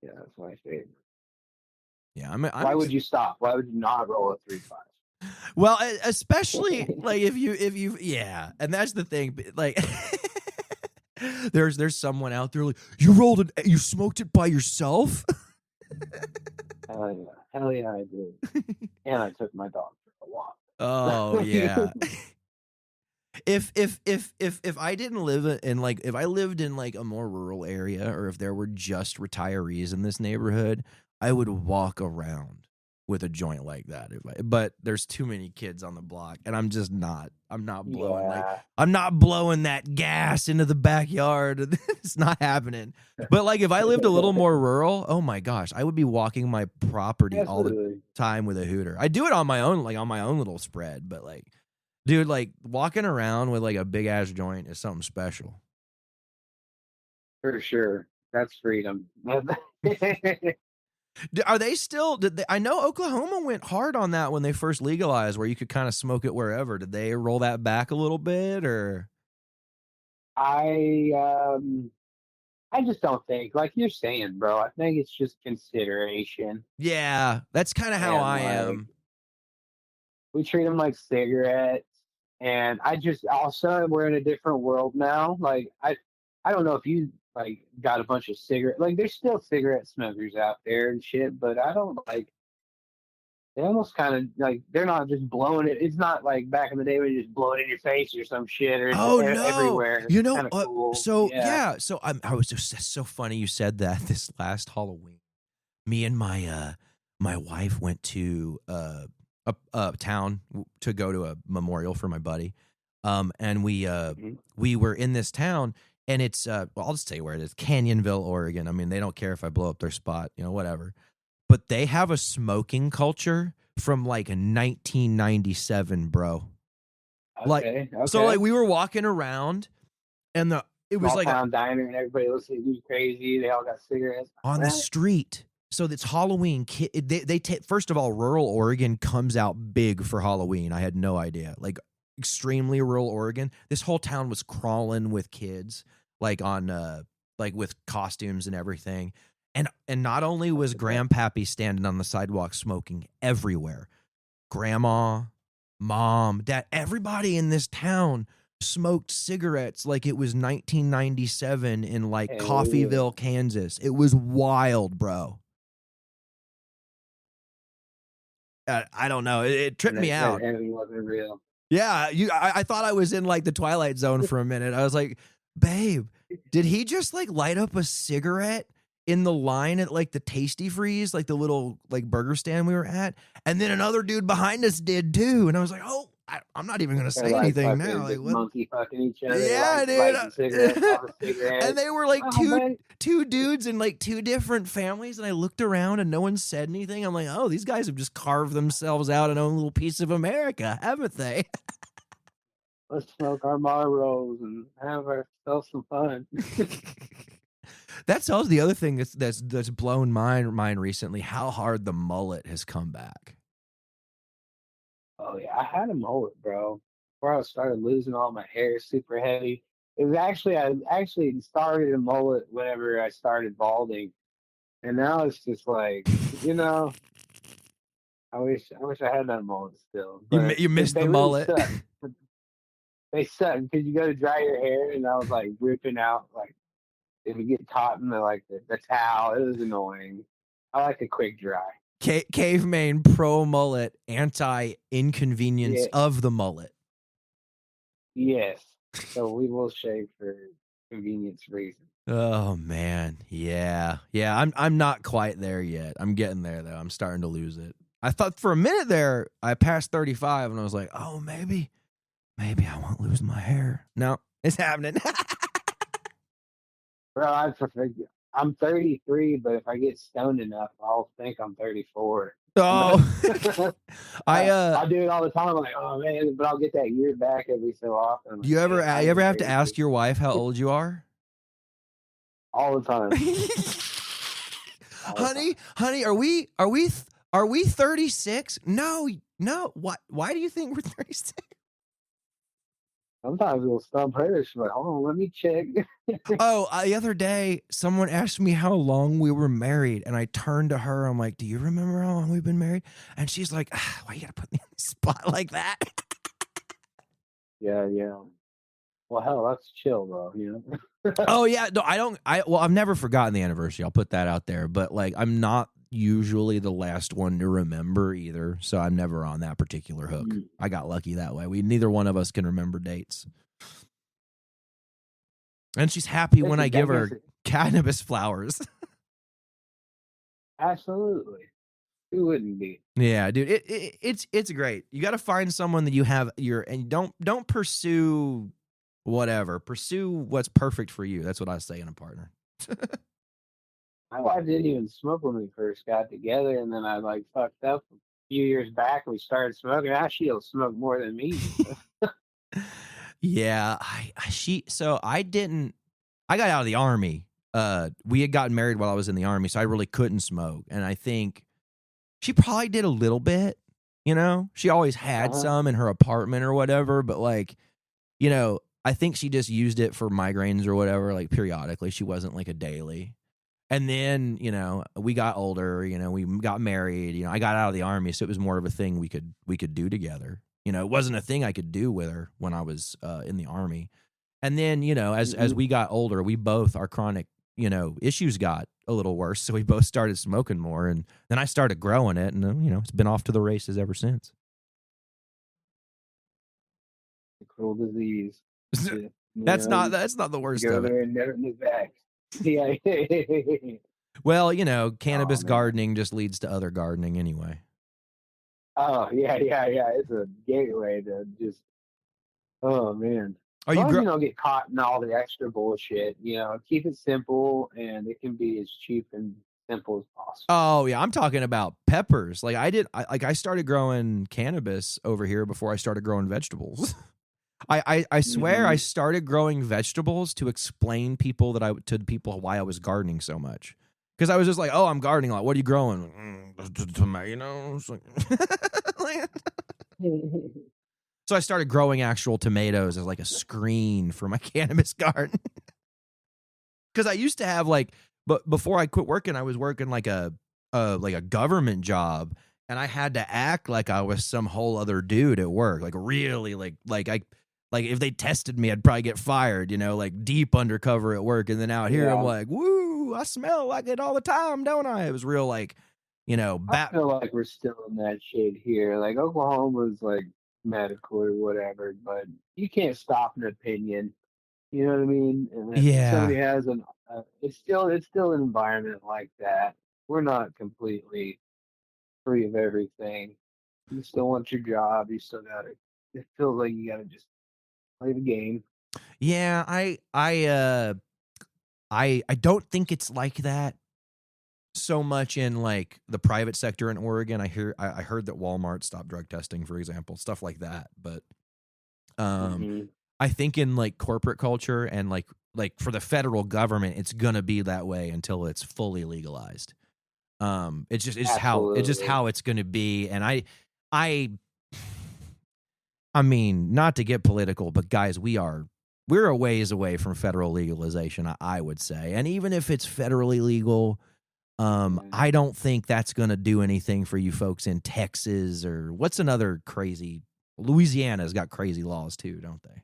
S6: Yeah, that's my favorite.
S7: Yeah,
S6: Why would you stop? Why would you not roll a 3.5?
S7: Well, especially like if you yeah, and that's the thing. Like, there's someone out there like, you smoked it by yourself.
S6: Hell yeah, I did. And I took my dog for a walk.
S7: Oh yeah. If I didn't live in like, if I lived in like a more rural area, or if there were just retirees in this neighborhood, I would walk around with a joint like that. But there's too many kids on the block, and I'm not blowing that gas into the backyard. It's not happening. But like if I lived a little more rural, oh my gosh, I would be walking my property all the time with a hooter. I do it on my own little spread, but like, dude, like walking around with like a big ass joint is something special.
S6: For sure. That's freedom.
S7: Are they still? I know Oklahoma went hard on that when they first legalized, where you could kind of smoke it wherever. Did they roll that back a little bit, or?
S6: I just don't think, like you're saying, bro. I think it's just consideration.
S7: Yeah, that's kind of how I am.
S6: we treat them like cigarettes. And also we're in a different world now. Like I don't know if you like got a bunch of cigarette, like there's still cigarette smokers out there and shit, but I don't like, they almost kind of like, they're not just blowing it. It's not like back in the day when you just blow it in your face or some shit, or it's
S7: Oh no!
S6: everywhere.
S7: You
S6: It's
S7: know,
S6: kind of cool.
S7: so yeah, so I was just, that's so funny you said that. This last Halloween, me and my wife went to a town to go to a memorial for my buddy, and we were in this town, and it's well, I'll just tell you where it is, Canyonville, Oregon. I mean, they don't care if I blow up their spot, you know, whatever. But they have a smoking culture from like 1997, bro.
S6: Okay.
S7: So like we were walking around, and it was
S6: Small
S7: like
S6: town diner, and everybody looks like you crazy. They all got cigarettes
S7: on the street. So it's Halloween. They take, first of all, rural Oregon comes out big for Halloween. I had no idea. Like extremely rural Oregon. This whole town was crawling with kids, like on like with costumes and everything. And not only was Grandpappy standing on the sidewalk smoking everywhere, Grandma, Mom, Dad, everybody in this town smoked cigarettes like it was 1997 in like Coffeyville, Kansas. It was wild, bro. I don't know. It tripped me out.
S6: Everything wasn't real.
S7: Yeah, I thought I was in like the Twilight Zone for a minute. I was like, babe, did he just like light up a cigarette in the line at like the Tasty Freeze, like the little like burger stand we were at? And then another dude behind us did too. And I was like, oh, I'm not even gonna say anything now. Like, what?
S6: Monkey fucking each other.
S7: Yeah, dude. And they were like
S6: Oh,
S7: two dudes in like two different families, and I looked around and no one said anything. I'm like, oh, these guys have just carved themselves out an own little piece of America, haven't they?
S6: Let's smoke our Marlboros and have ourselves some fun.
S7: That's also the other thing that's blown my mind recently, how hard the mullet has come back.
S6: Oh yeah, I had a mullet, bro. Before I started losing all my hair super heavy. It was actually, I actually started a mullet whenever I started balding. And now it's just like, you know, I wish I had that mullet still.
S7: You missed the
S6: really
S7: mullet.
S6: Suck. They suck because you go to dry your hair and I was like ripping out, like if you get caught in the towel, it was annoying. I like a quick dry.
S7: CaveMane pro mullet, anti inconvenience of the mullet.
S6: Yes. So we will shave for convenience reasons.
S7: Oh man, yeah. I'm not quite there yet. I'm getting there though. I'm starting to lose it. I thought for a minute there I passed 35, and I was like, oh, maybe I won't lose my hair. No, it's happening.
S6: Bro, I'm 33, but if I get stoned enough, I'll think I'm 34.
S7: Oh,
S6: I do it all the time. I'm like, oh man, but I'll get that year back every so often.
S7: Do you ever have to ask your wife how old you are?
S6: All the time.
S7: honey, are we 36? No. Why do you think we're 36?
S6: Sometimes it'll stump her. She's like, hold on, let me check.
S7: Oh, the other day, someone asked me how long we were married, and I turned to her. I'm like, do you remember how long we've been married? And she's like, why you gotta put me on the spot like that?
S6: Yeah. Well, hell, that's chill, bro, you know?
S7: Oh, yeah. No, I've never forgotten the anniversary. I'll put that out there. But, like, I'm not usually the last one to remember either, so I'm never on that particular hook. I got lucky that way. Neither one of us can remember dates. And she's happy when I give her cannabis flowers.
S6: Absolutely. Who wouldn't be?
S7: Yeah, dude, it's great. You got to find someone that you have and don't pursue whatever. Pursue what's perfect for you. That's what I say in a partner.
S6: My wife didn't even smoke when we first got together, and then I like fucked up a few years back and we started smoking. Now she'll smoke more than me.
S7: Yeah, I got out of the Army. We had gotten married while I was in the Army, so I really couldn't smoke. And I think she probably did a little bit, you know? She always had some in her apartment or whatever, but like, you know, I think she just used it for migraines or whatever, like periodically. She wasn't like a daily. And then, you know, we got older, you know, we got married, you know, I got out of the Army, so it was more of a thing we could do together. You know, it wasn't a thing I could do with her when I was in the Army. And then, you know, as we got older, we both, our chronic, you know, issues got a little worse, so we both started smoking more, and then I started growing it, and you know, it's been off to the races ever since.
S6: The cruel disease.
S7: That's not the worst
S6: Go
S7: of it.
S6: there and never look back. Yeah.
S7: Well, you know, cannabis
S6: man.
S7: gardening just leads to other gardening anyway.
S6: Oh yeah. It's a gateway to just. Oh man.
S7: Are
S6: As
S7: you
S6: long as
S7: grow?
S6: you don't get caught in all the extra bullshit, you know, keep it simple, and it can be as cheap and simple as possible.
S7: Oh yeah, I'm talking about peppers. Like I started growing cannabis over here before I started growing vegetables. I swear I started growing vegetables to explain to people why I was gardening so much. Because I was just like, oh, I'm gardening a lot. What are you growing? Tomatoes. So I started growing actual tomatoes as like a screen for my cannabis garden. Because I used to have but before I quit working, I was working like a government job, and I had to act like I was some whole other dude at work, like really like if they tested me, I'd probably get fired, you know, like deep undercover at work. And then out here, I'm like, woo, I smell like it all the time, don't I? It was real like, you know,
S6: I feel like we're still in that shit here. Like Oklahoma's like medical or whatever, but you can't stop an opinion. You know what I mean? And if somebody has it's still an environment like that. We're not completely free of everything. You still want your job. You still got to. It feels like you got to just play the game.
S7: Yeah, I don't think it's like that so much in like the private sector in Oregon. I heard that Walmart stopped drug testing, for example, stuff like that. But I think in like corporate culture and like for the federal government, it's gonna be that way until it's fully legalized. It's just how it's gonna be. And I mean, not to get political, but guys, we're a ways away from federal legalization, I would say. And even if it's federally legal, I don't think that's going to do anything for you folks in Texas or what's another crazy. Louisiana's got crazy laws too, don't they?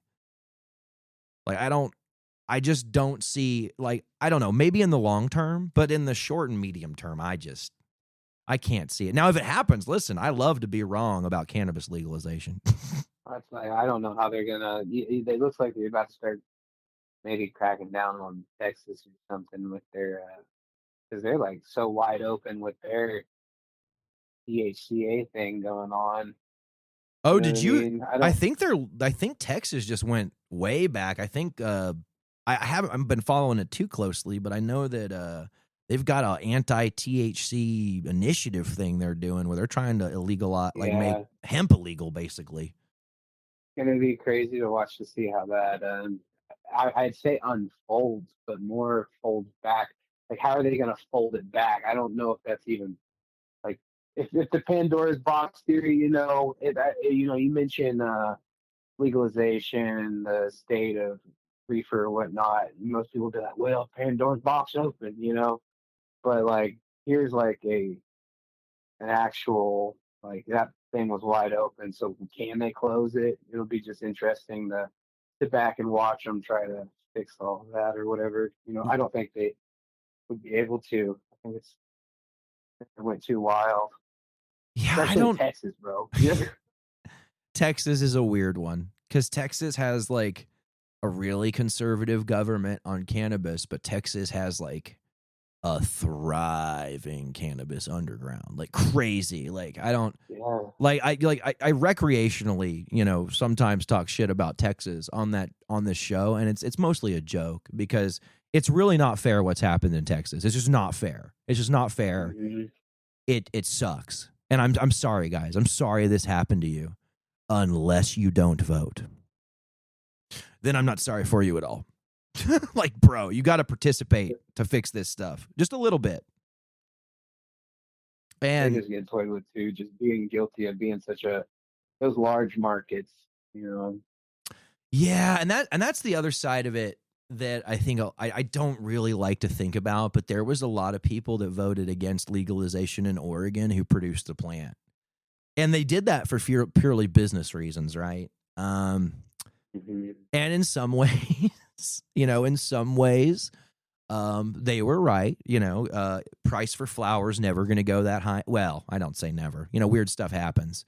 S7: Like I just don't see, like, I don't know, maybe in the long term, but in the short and medium term, I can't see it. Now, if it happens, listen, I love to be wrong about cannabis legalization.
S6: That's like, I don't know how they're gonna. It looks like they're about to start maybe cracking down on Texas or something with their, because they're like so wide open with their THCA thing going on.
S7: Oh,
S6: You know
S7: did
S6: what
S7: you?
S6: I mean?
S7: I think Texas just went way back. I think I haven't been following it too closely, but I know that they've got an anti-THC initiative thing they're doing where they're trying to make hemp illegal, basically.
S6: It's gonna be crazy to watch to see how that I'd say unfolds, but more folds back. Like, how are they gonna fold it back? I don't know if that's even like if the Pandora's box theory. You know, you mentioned legalization, the state of reefer or whatnot. Most people be like, "Well, Pandora's box open," you know. But like, here's like an actual, like, that thing was wide open. So can they close it? It'll be just interesting to sit back and watch them try to fix all of that or whatever. You know, I don't think they would be able to. I think it went too wild.
S7: Yeah,
S6: Especially Texas, bro.
S7: Texas is a weird one because Texas has like a really conservative government on cannabis, but Texas has like a thriving cannabis underground, like crazy. Like I don't I recreationally, you know, sometimes talk shit about Texas on this show, and it's mostly a joke because it's really not fair what's happened in Texas. It's just not fair. It's just not fair.
S6: Mm-hmm.
S7: It sucks. And I'm sorry, guys. I'm sorry this happened to you. Unless you don't vote. Then I'm not sorry for you at all. Like, bro, you got to participate to fix this stuff. Just a little bit. And
S6: they just get toyed with too, just being guilty of being those large markets, you know.
S7: Yeah, and that's the other side of it that I think I don't really like to think about, but there was a lot of people that voted against legalization in Oregon who produced the plant. And they did that for purely business reasons, right? And in some ways, they were right. Price for flour is never going to go that high. Well, I don't say never. Weird stuff happens.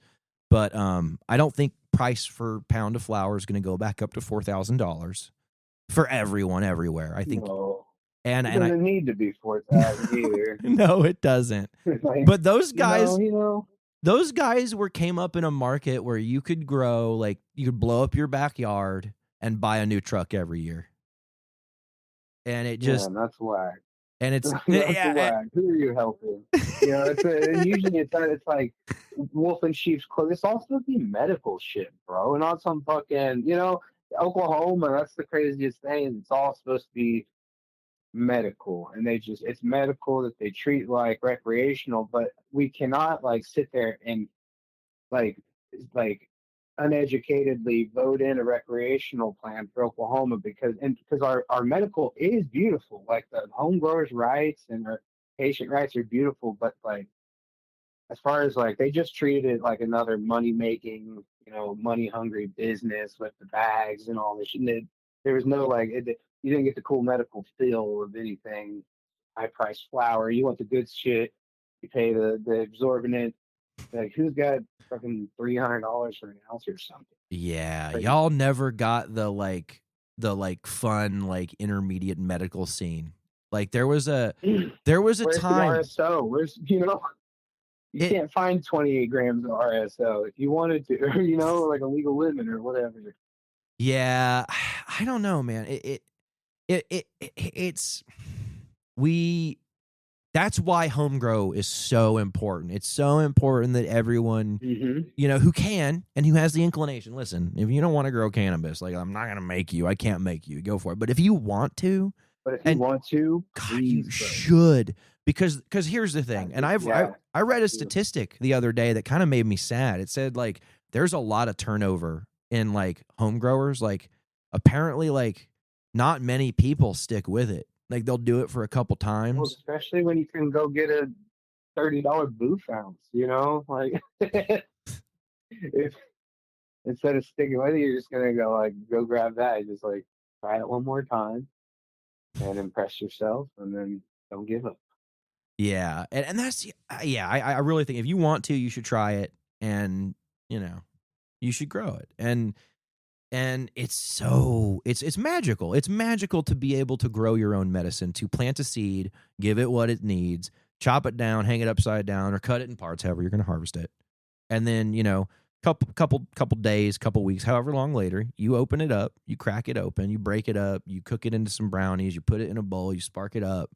S7: But I don't think price for pound of flour is going to go back up to $4,000 for everyone everywhere. I think.
S6: No.
S7: And
S6: It
S7: I
S6: doesn't need to be 4,000 either.
S7: no, it doesn't.
S6: Like,
S7: But those guys,
S6: you
S7: those guys came up in a market where you could grow, like you could blow up your backyard and buy a new truck every year. And it just,
S6: that's whack.
S7: and it's,
S6: That's whack. Who are you helping? Usually it's like wolf in sheep's clothing. It's all supposed to be medical shit, bro. And not some fucking, Oklahoma, that's the craziest thing. It's all supposed to be medical, and it's medical that they treat like recreational, but we cannot like sit there and like uneducatedly vote in a recreational plan for Oklahoma because our medical is beautiful, like the home growers' rights and our patient rights are beautiful, but like as far as like they just treat it like another money making, money hungry business with the bags and all this shit. There was no you didn't get the cool medical feel of anything. High priced flour. You want the good shit. You pay the exorbitant. Like who's got fucking $300 for an ounce or something?
S7: yeah,
S6: But-
S7: y'all never got the fun, intermediate medical scene. Like there was a
S6: Where's
S7: time.
S6: the RSO? Where's you can't find 28 grams of RSO if you wanted to, or like a legal limit or whatever.
S7: Yeah, I don't know, man. That's why home grow is so important. It's so important that everyone, who can and who has the inclination. Listen, if you don't want to grow cannabis, I'm not going to make you. I can't make you. Go for it. But if you want to,
S6: But if you want to,
S7: God, you
S6: please,
S7: should. Because here's the thing, and I read a statistic the other day that kind of made me sad. It said there's a lot of turnover in home growers. Apparently not many people stick with it. They'll do it for a couple times.
S6: Well, especially when you can go get a $30 booth ounce, if instead of sticking with it, you're just gonna go grab that. You just try it one more time and impress yourself, and then don't give up.
S7: Yeah, and that's I really think if you want to, you should try it, and you should grow it, and it's magical. It's magical to be able to grow your own medicine, to plant a seed, give it what it needs, chop it down, hang it upside down, or cut it in parts, however you're going to harvest it, and then couple days, couple weeks, however long later, you open it up, you crack it open, you break it up, you cook it into some brownies, you put it in a bowl, you spark it up.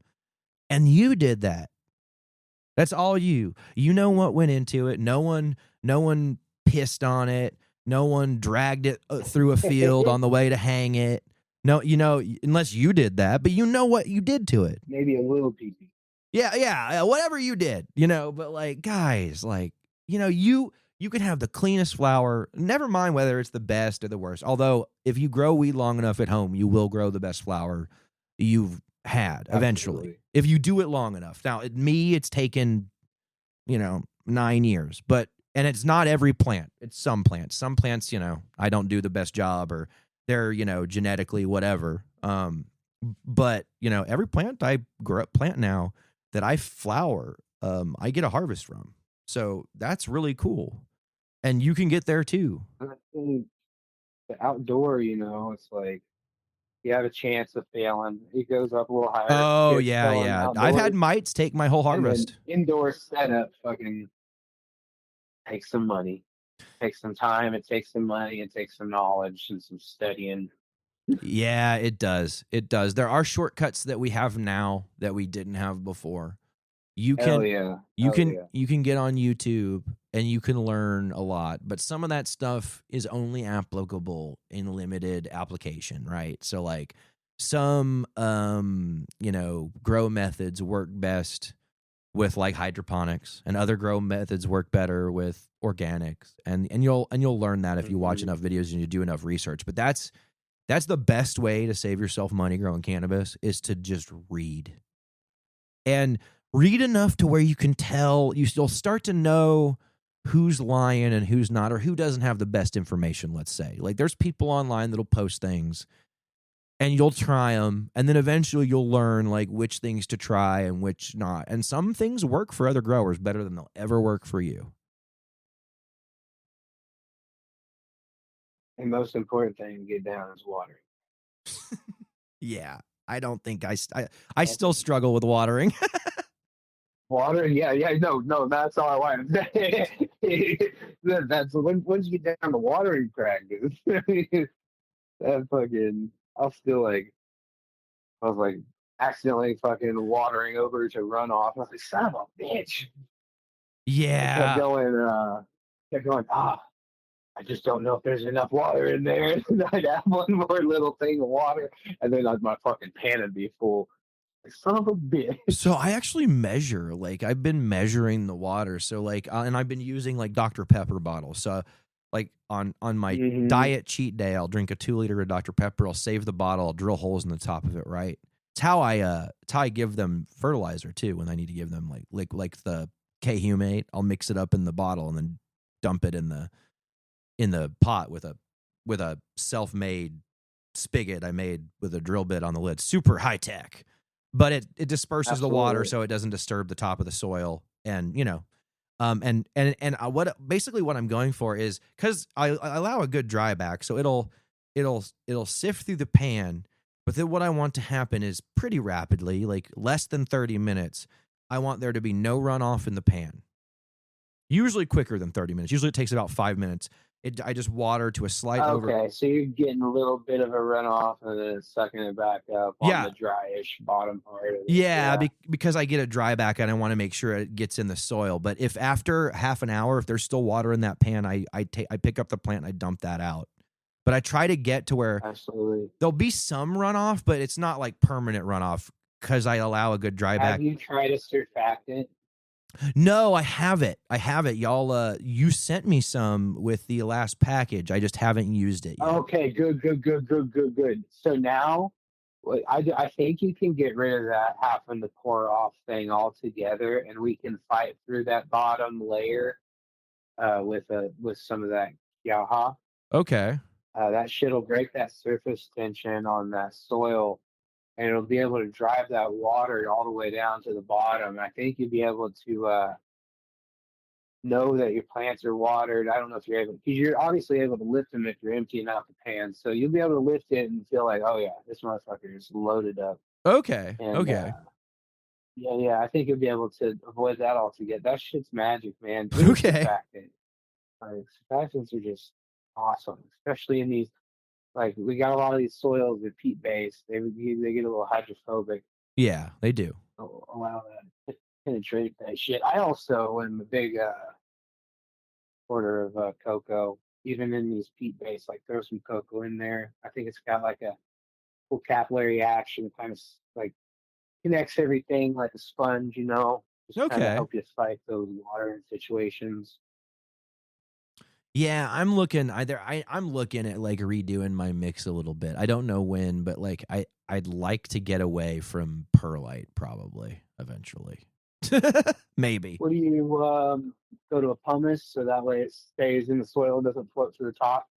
S7: And you did that. That's all you. You know what went into it. No one pissed on it. No one dragged it through a field on the way to hang it. No, unless you did that, but you know what you did to it.
S6: Maybe a little pee-pee.
S7: Yeah, whatever you did, but guys, you can have the cleanest flour. Never mind whether it's the best or the worst. Although if you grow weed long enough at home, you will grow the best flour you've had eventually.
S6: Absolutely.
S7: If you do it long enough. Now, it's taken 9 years, and it's not every plant. It's some plants. Some plants, I don't do the best job, or they're genetically whatever. But every plant I plant now that I flower, I get a harvest from. So that's really cool, and you can get there too.
S6: I think the outdoor, it's you have a chance of failing. It goes up a little higher.
S7: Oh,
S6: Kids going
S7: yeah.
S6: outdoors,
S7: I've had mites take my whole
S6: and then
S7: harvest.
S6: indoor setup fucking takes some money, takes some time, it takes some money, it takes some knowledge and some studying.
S7: Yeah, it does. It does. There are shortcuts that we have now that we didn't have before. You can you can get on YouTube and you can learn a lot, but some of that stuff is only applicable in limited application, right? So some grow methods work best with hydroponics, and other grow methods work better with organics, and you'll learn that if you watch enough videos and you do enough research. But that's That's the best way to save yourself money growing cannabis, is to just read. And read enough to where you can tell, you'll start to know who's lying and who's not, or who doesn't have the best information, let's say. Like, there's people online that'll post things and you'll try them, and then eventually you'll learn like which things to try and which not. And some things work for other growers better than they'll ever work for you.
S6: The most important thing to get down is watering.
S7: Yeah, I don't think I still struggle with watering.
S6: Watering, yeah, no, that's all I want to say. That's once you get down to watering practice, that fucking, I was like accidentally fucking watering over to runoff. I was like, son of a bitch.
S7: Yeah.
S6: Kept going, I just don't know if there's enough water in there. And I'd have one more little thing of water, and then my fucking pan would be full. Like, son of a bitch.
S7: So I actually measure, like, I've been measuring the water. So like, and I've been using like Dr. Pepper bottles. So like on my diet cheat day, I'll drink a 2 liter of Dr. Pepper. I'll save the bottle. I'll drill holes in the top of it. Right. It's how I give them fertilizer too. When I need to give them like the CaveMane, I'll mix it up in the bottle and then dump it in the pot with a self-made spigot I made with a drill bit on the lid. Super high tech. But it disperses
S6: Absolutely.
S7: the water so it doesn't disturb the top of the soil. And and what basically what I'm going for is, because I allow a good dry back, so it'll sift through the pan. But then what I want to happen is pretty rapidly, like less than 30 minutes, I want there to be no runoff in the pan. Usually quicker than 30 minutes. Usually it takes about 5 minutes. I just water to a slight over.
S6: Okay, so you're getting a little bit of a runoff and then it's sucking it back up on the dryish bottom part of it.
S7: Yeah, because I get a dry back and I want to make sure it gets in the soil. But if after half an hour, if there's still water in that pan, I pick up the plant and I dump that out. But I try to get to where there'll be some runoff, but it's not like permanent runoff because I allow a good dry back.
S6: Have you tried a surfactant?
S7: No, I have it. Y'all, you sent me some with the last package. I just haven't used it yet.
S6: Okay, good. So now, I think you can get rid of that having to pour off thing altogether, and we can fight through that bottom layer with some of that yaha.
S7: Okay.
S6: That shit'll break that surface tension on that soil, and it'll be able to drive that water all the way down to the bottom. I think you'll be able to know that your plants are watered. I don't know if you're able, because you're obviously able to lift them if you're emptying out the pan. So you'll be able to lift it and feel like, oh yeah, this motherfucker is loaded up.
S7: Okay.
S6: And,
S7: okay.
S6: I think you'll be able to avoid that altogether. That shit's magic, man.
S7: Okay.
S6: Surfactants are just awesome, especially in these. Like, we got a lot of these soils that peat based. They get a little hydrophobic.
S7: Yeah, they do.
S6: Allow that to penetrate that shit. I also am a big supporter of cocoa, even in these peat based. Like, throw some cocoa in there. I think it's got like a cool capillary action, kind of like connects everything like a sponge, just kind of help you fight those water situations.
S7: Yeah, I'm looking I'm looking at like redoing my mix a little bit. I don't know when, but like I'd like to get away from perlite probably eventually. Maybe.
S6: What do you go to a pumice so that way it stays in the soil and doesn't float to the top?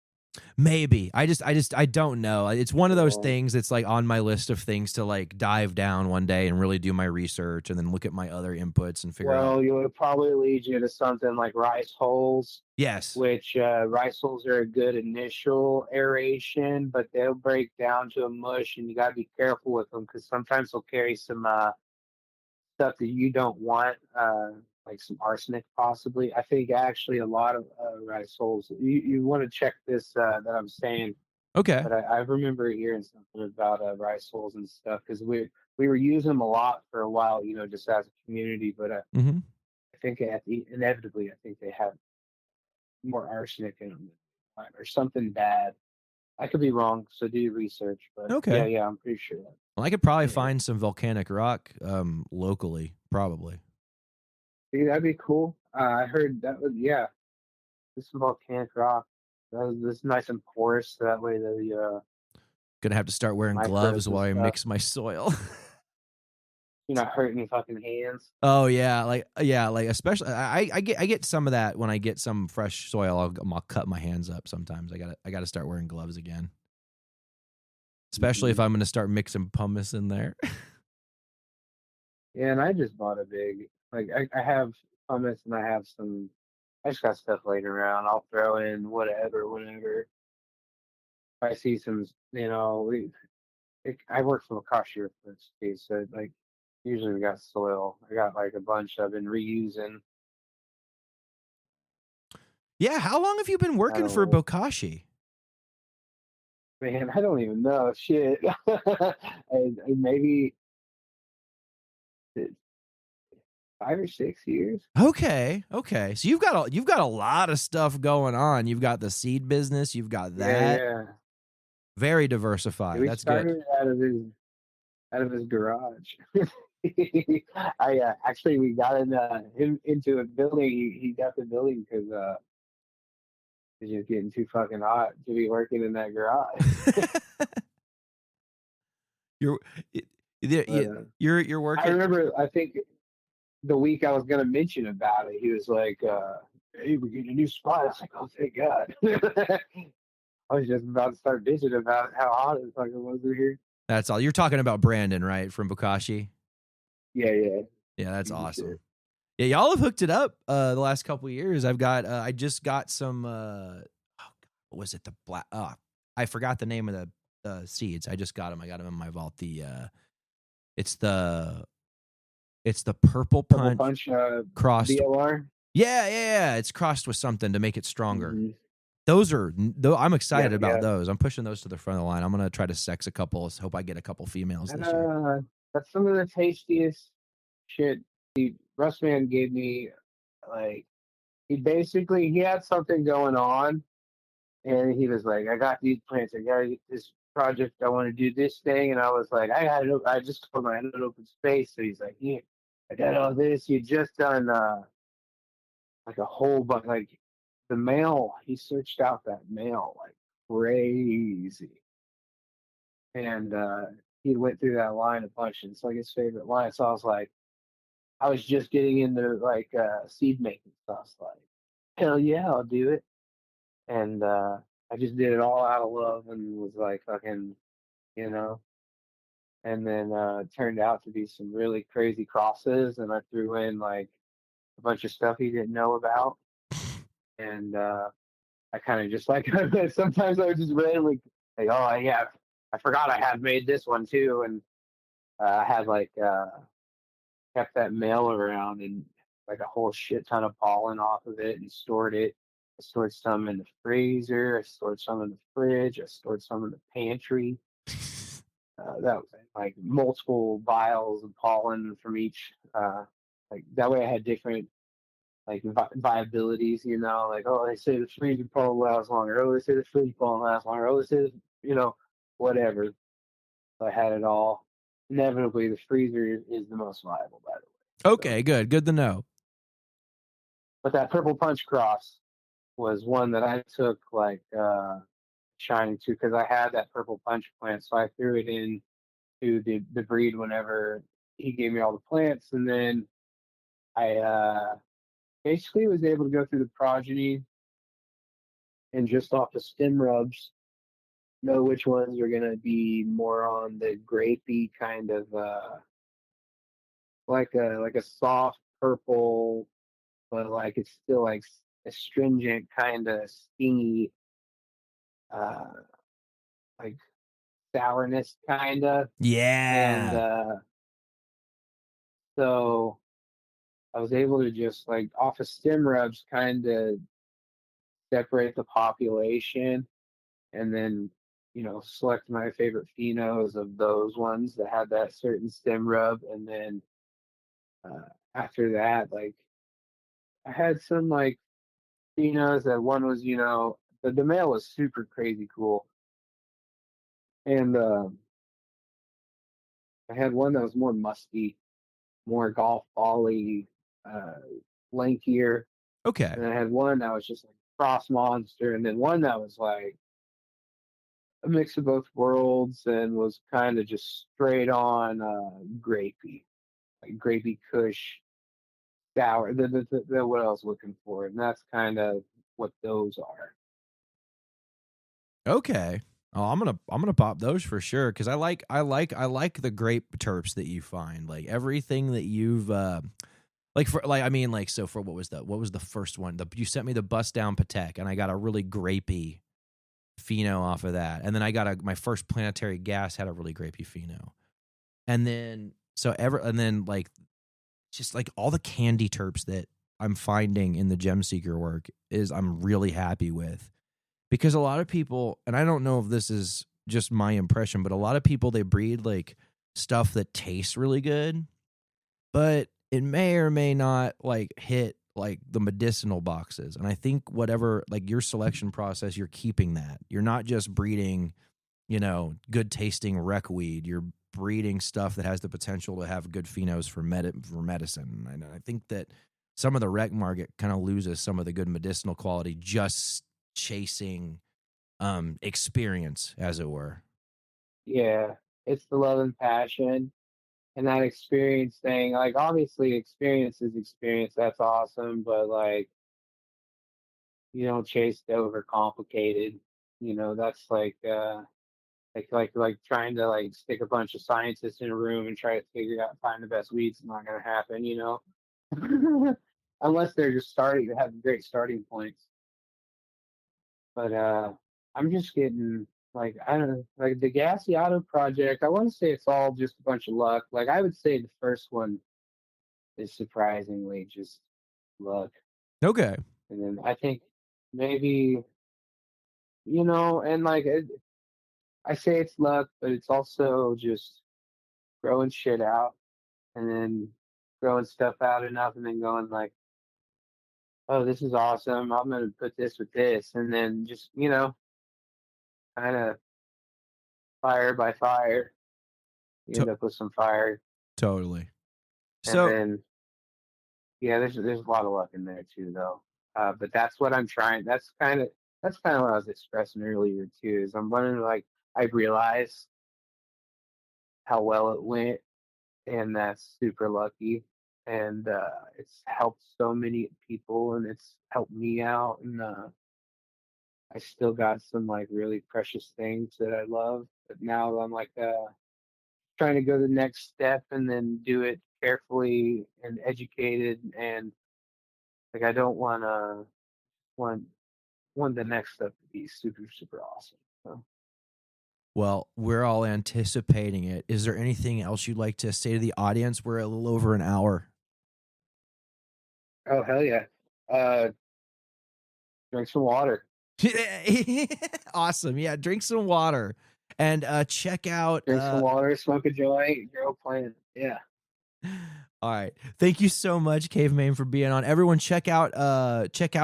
S7: Maybe. I don't know. It's one of those things that's like on my list of things to like dive down one day and really do my research and then look at my other inputs and figure out.
S6: Well, you would probably lead you to something like rice holes.
S7: Yes.
S6: Which rice holes are a good initial aeration, but they'll break down to a mush, and you got to be careful with them because sometimes they'll carry some stuff that you don't want, like some arsenic possibly. I think actually a lot of rice holes, you want to check this that I'm saying.
S7: Okay.
S6: But I remember hearing something about rice holes and stuff because we were using them a lot for a while, just as a community. But I think inevitably, I think they have more arsenic in them or something bad. I could be wrong, so do your research. But
S7: okay.
S6: Yeah, I'm pretty sure.
S7: Well, I could probably find some volcanic rock locally, probably.
S6: Yeah, that'd be cool. I heard that was this volcanic rock. This nice and porous, so that way
S7: Gonna have to start wearing gloves
S6: microbes and
S7: while I
S6: stuff.
S7: mix my soil.
S6: You're not hurting your fucking hands.
S7: Oh yeah, like especially I get some of that when I get some fresh soil. I'll cut my hands up sometimes. I gotta start wearing gloves again, especially if I'm gonna start mixing pumice in there.
S6: Yeah, and I just bought a big, like, I have pumice and I have some, I just got stuff laying around. I'll throw in whatever, whenever. If I see some, I work from a cost share piece, so like, usually we got soil. I got like a bunch I've been reusing.
S7: Yeah, how long have you been
S6: I
S7: working
S6: don't
S7: for
S6: know.
S7: Bokashi?
S6: Man, I don't even know. Shit. Maybe 5 or 6 years.
S7: Okay. So you've got a lot of stuff going on. You've got the seed business. You've got that.
S6: Yeah.
S7: Very
S6: Yeah,
S7: diversified.
S6: we
S7: That's good.
S6: started out of his garage. I actually we got him into a building. He got the building because it's just getting too fucking hot to be working in that garage.
S7: You're
S6: But,
S7: you're
S6: I
S7: working.
S6: remember. I think the week I was gonna mention about it, he was like, "Hey, we're getting a new spot." I was like, "Oh, thank God." I was just about to start bitching about how hot it fucking was in here.
S7: That's all. You're talking about Brandon, right, from Bokashi?
S6: Yeah.
S7: Yeah, that's
S6: Piece of
S7: awesome.
S6: shit.
S7: Yeah, y'all have hooked it up the last couple of years. I just got some what was it, the black I forgot the name of the seeds. I just got them. I got them in my vault. It's the purple
S6: Purple
S7: punch
S6: punch,
S7: crossed.
S6: BLR.
S7: Yeah. It's crossed with something to make it stronger.
S6: Mhm.
S7: I'm excited about
S6: Yeah.
S7: those. I'm pushing those to the front of the line. I'm gonna try to sex a couple. Hope I get a couple females
S6: And,
S7: this year.
S6: that's some of the tastiest shit. Russman gave me, like, he had something going on, and he was like, "I got these plants. I got this project. I want to do this thing." And I was like, I just told him I had an open space. So he's like, "Yeah, I got all this. You just done like a whole bunch, like the mail. He searched out that mail like crazy, and he went through that line a bunch. And it's like his favorite line. So I was like, I was just getting into like seed making. So I was like, hell yeah, I'll do it. And I just did it all out of love and was like fucking, you know. And then it turned out to be some really crazy crosses, and I threw in like a bunch of stuff he didn't know about. And I kind of just like sometimes I would just randomly like, oh yeah, I forgot I had made this one too, and I had like kept that mail around and like a whole shit ton of pollen off of it and stored it. I stored some in the freezer. I stored some in the fridge. I stored some in the pantry. That was like multiple vials of pollen from each. Like that way, I had different like viabilities. Like, oh, they say the freezer pollen lasts longer. Oh, they say the fridge pollen lasts longer. Oh, they say whatever. So I had it all. Inevitably, the freezer is the most viable, by the way.
S7: Okay, good to know.
S6: But that purple punch cross was one that I took like shining to because I had that purple punch plant, so I threw it in to the breed whenever he gave me all the plants, and then I basically was able to go through the progeny and just off the stem rubs know which ones are gonna be more on the grapey kind of like a soft purple, but like it's still like astringent kind of stingy uh like sourness kind of. And
S7: Yeah.
S6: so I was able to just like off of stem rubs kind of separate the population, and then select my favorite phenos of those ones that had that certain stem rub. And then after that, like I had some like phenos that one was the male was super crazy cool. And I had one that was more musty, more golf bally, uh, lankier.
S7: Okay.
S6: And I had one that was just like cross monster, and then one that was like a mix of both worlds and was kind of just straight on grapey, like grapey Kush sour. The what I was looking for, and that's kind of what those are.
S7: Okay. Oh, I'm gonna pop those for sure because I like the grape terps that you find. Like everything that you've so for what was the first one? You sent me the Bust Down Patek, and I got a really grapey pheno off of that, and then I got my first Planetary Gas had a really grapey pheno, and then like just like all the candy terps that I'm finding in the Gemseeker work is I'm really happy with. Because a lot of people, and I don't know if this is just my impression, but a lot of people, they breed like stuff that tastes really good, but it may or may not like hit like the medicinal boxes. And I think whatever, like your selection process, you're keeping that. You're not just breeding, good tasting rec weed. You're breeding stuff that has the potential to have good phenos for medicine. And I think that some of the rec market kind of loses some of the good medicinal quality just chasing experience, as it were.
S6: Yeah, it's the love and passion and that experience thing. Like obviously experience is experience, that's awesome, but like you don't chase the overcomplicated. That's like trying to like stick a bunch of scientists in a room and try to figure out find the best weeds is not gonna happen, Unless they're just starting to have great starting points. But I'm just getting like I don't know, like the Gassiato project. I want to say it's all just a bunch of luck. Like I would say the first one is surprisingly just luck,
S7: Okay.
S6: and then I think maybe and like I say it's luck, but it's also just growing shit out, and then growing stuff out enough, and then going like, oh, this is awesome. I'm gonna put this with this, and then just kind of fire by fire. You end up with some fire,
S7: Totally.
S6: and
S7: So
S6: then there's a lot of luck in there too, though. But that's what I'm trying. That's kind of what I was expressing earlier too. Is I'm wondering like I realized how well it went, and that's super lucky, and it's helped so many people, and it's helped me out, and I still got some like really precious things that I love. But now I'm like trying to go the next step and then do it carefully and educated, and like I don't want the next step to be super super awesome. So.
S7: well, we're all anticipating it. Is there anything else you'd like to say to the audience? We're a little over an hour.
S6: Oh hell yeah! Drink some water.
S7: Awesome. Yeah, drink some water and check out.
S6: Drink some water. Smoke a joint. Grow a plant. Yeah.
S7: All right. Thank you so much, CaveMane, for being on. Everyone, check out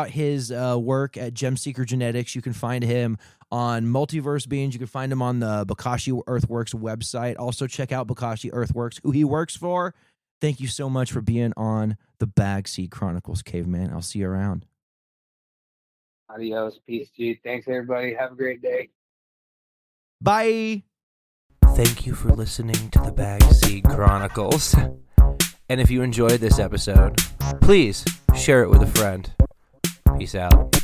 S7: his work at Gemseeker Genetics. You can find him on Multiverse Beans. You can find him on the Bokashi Earthworks website. Also, check out Bokashi Earthworks, who he works for. Thank you so much for being on the Bagseed Chronicles, CaveMane. I'll see you around.
S6: Adios. Peace, G. Thanks, everybody. Have a great day.
S7: Bye.
S1: Thank you for listening to the Bagseed Chronicles. And if you enjoyed this episode, please share it with a friend. Peace out.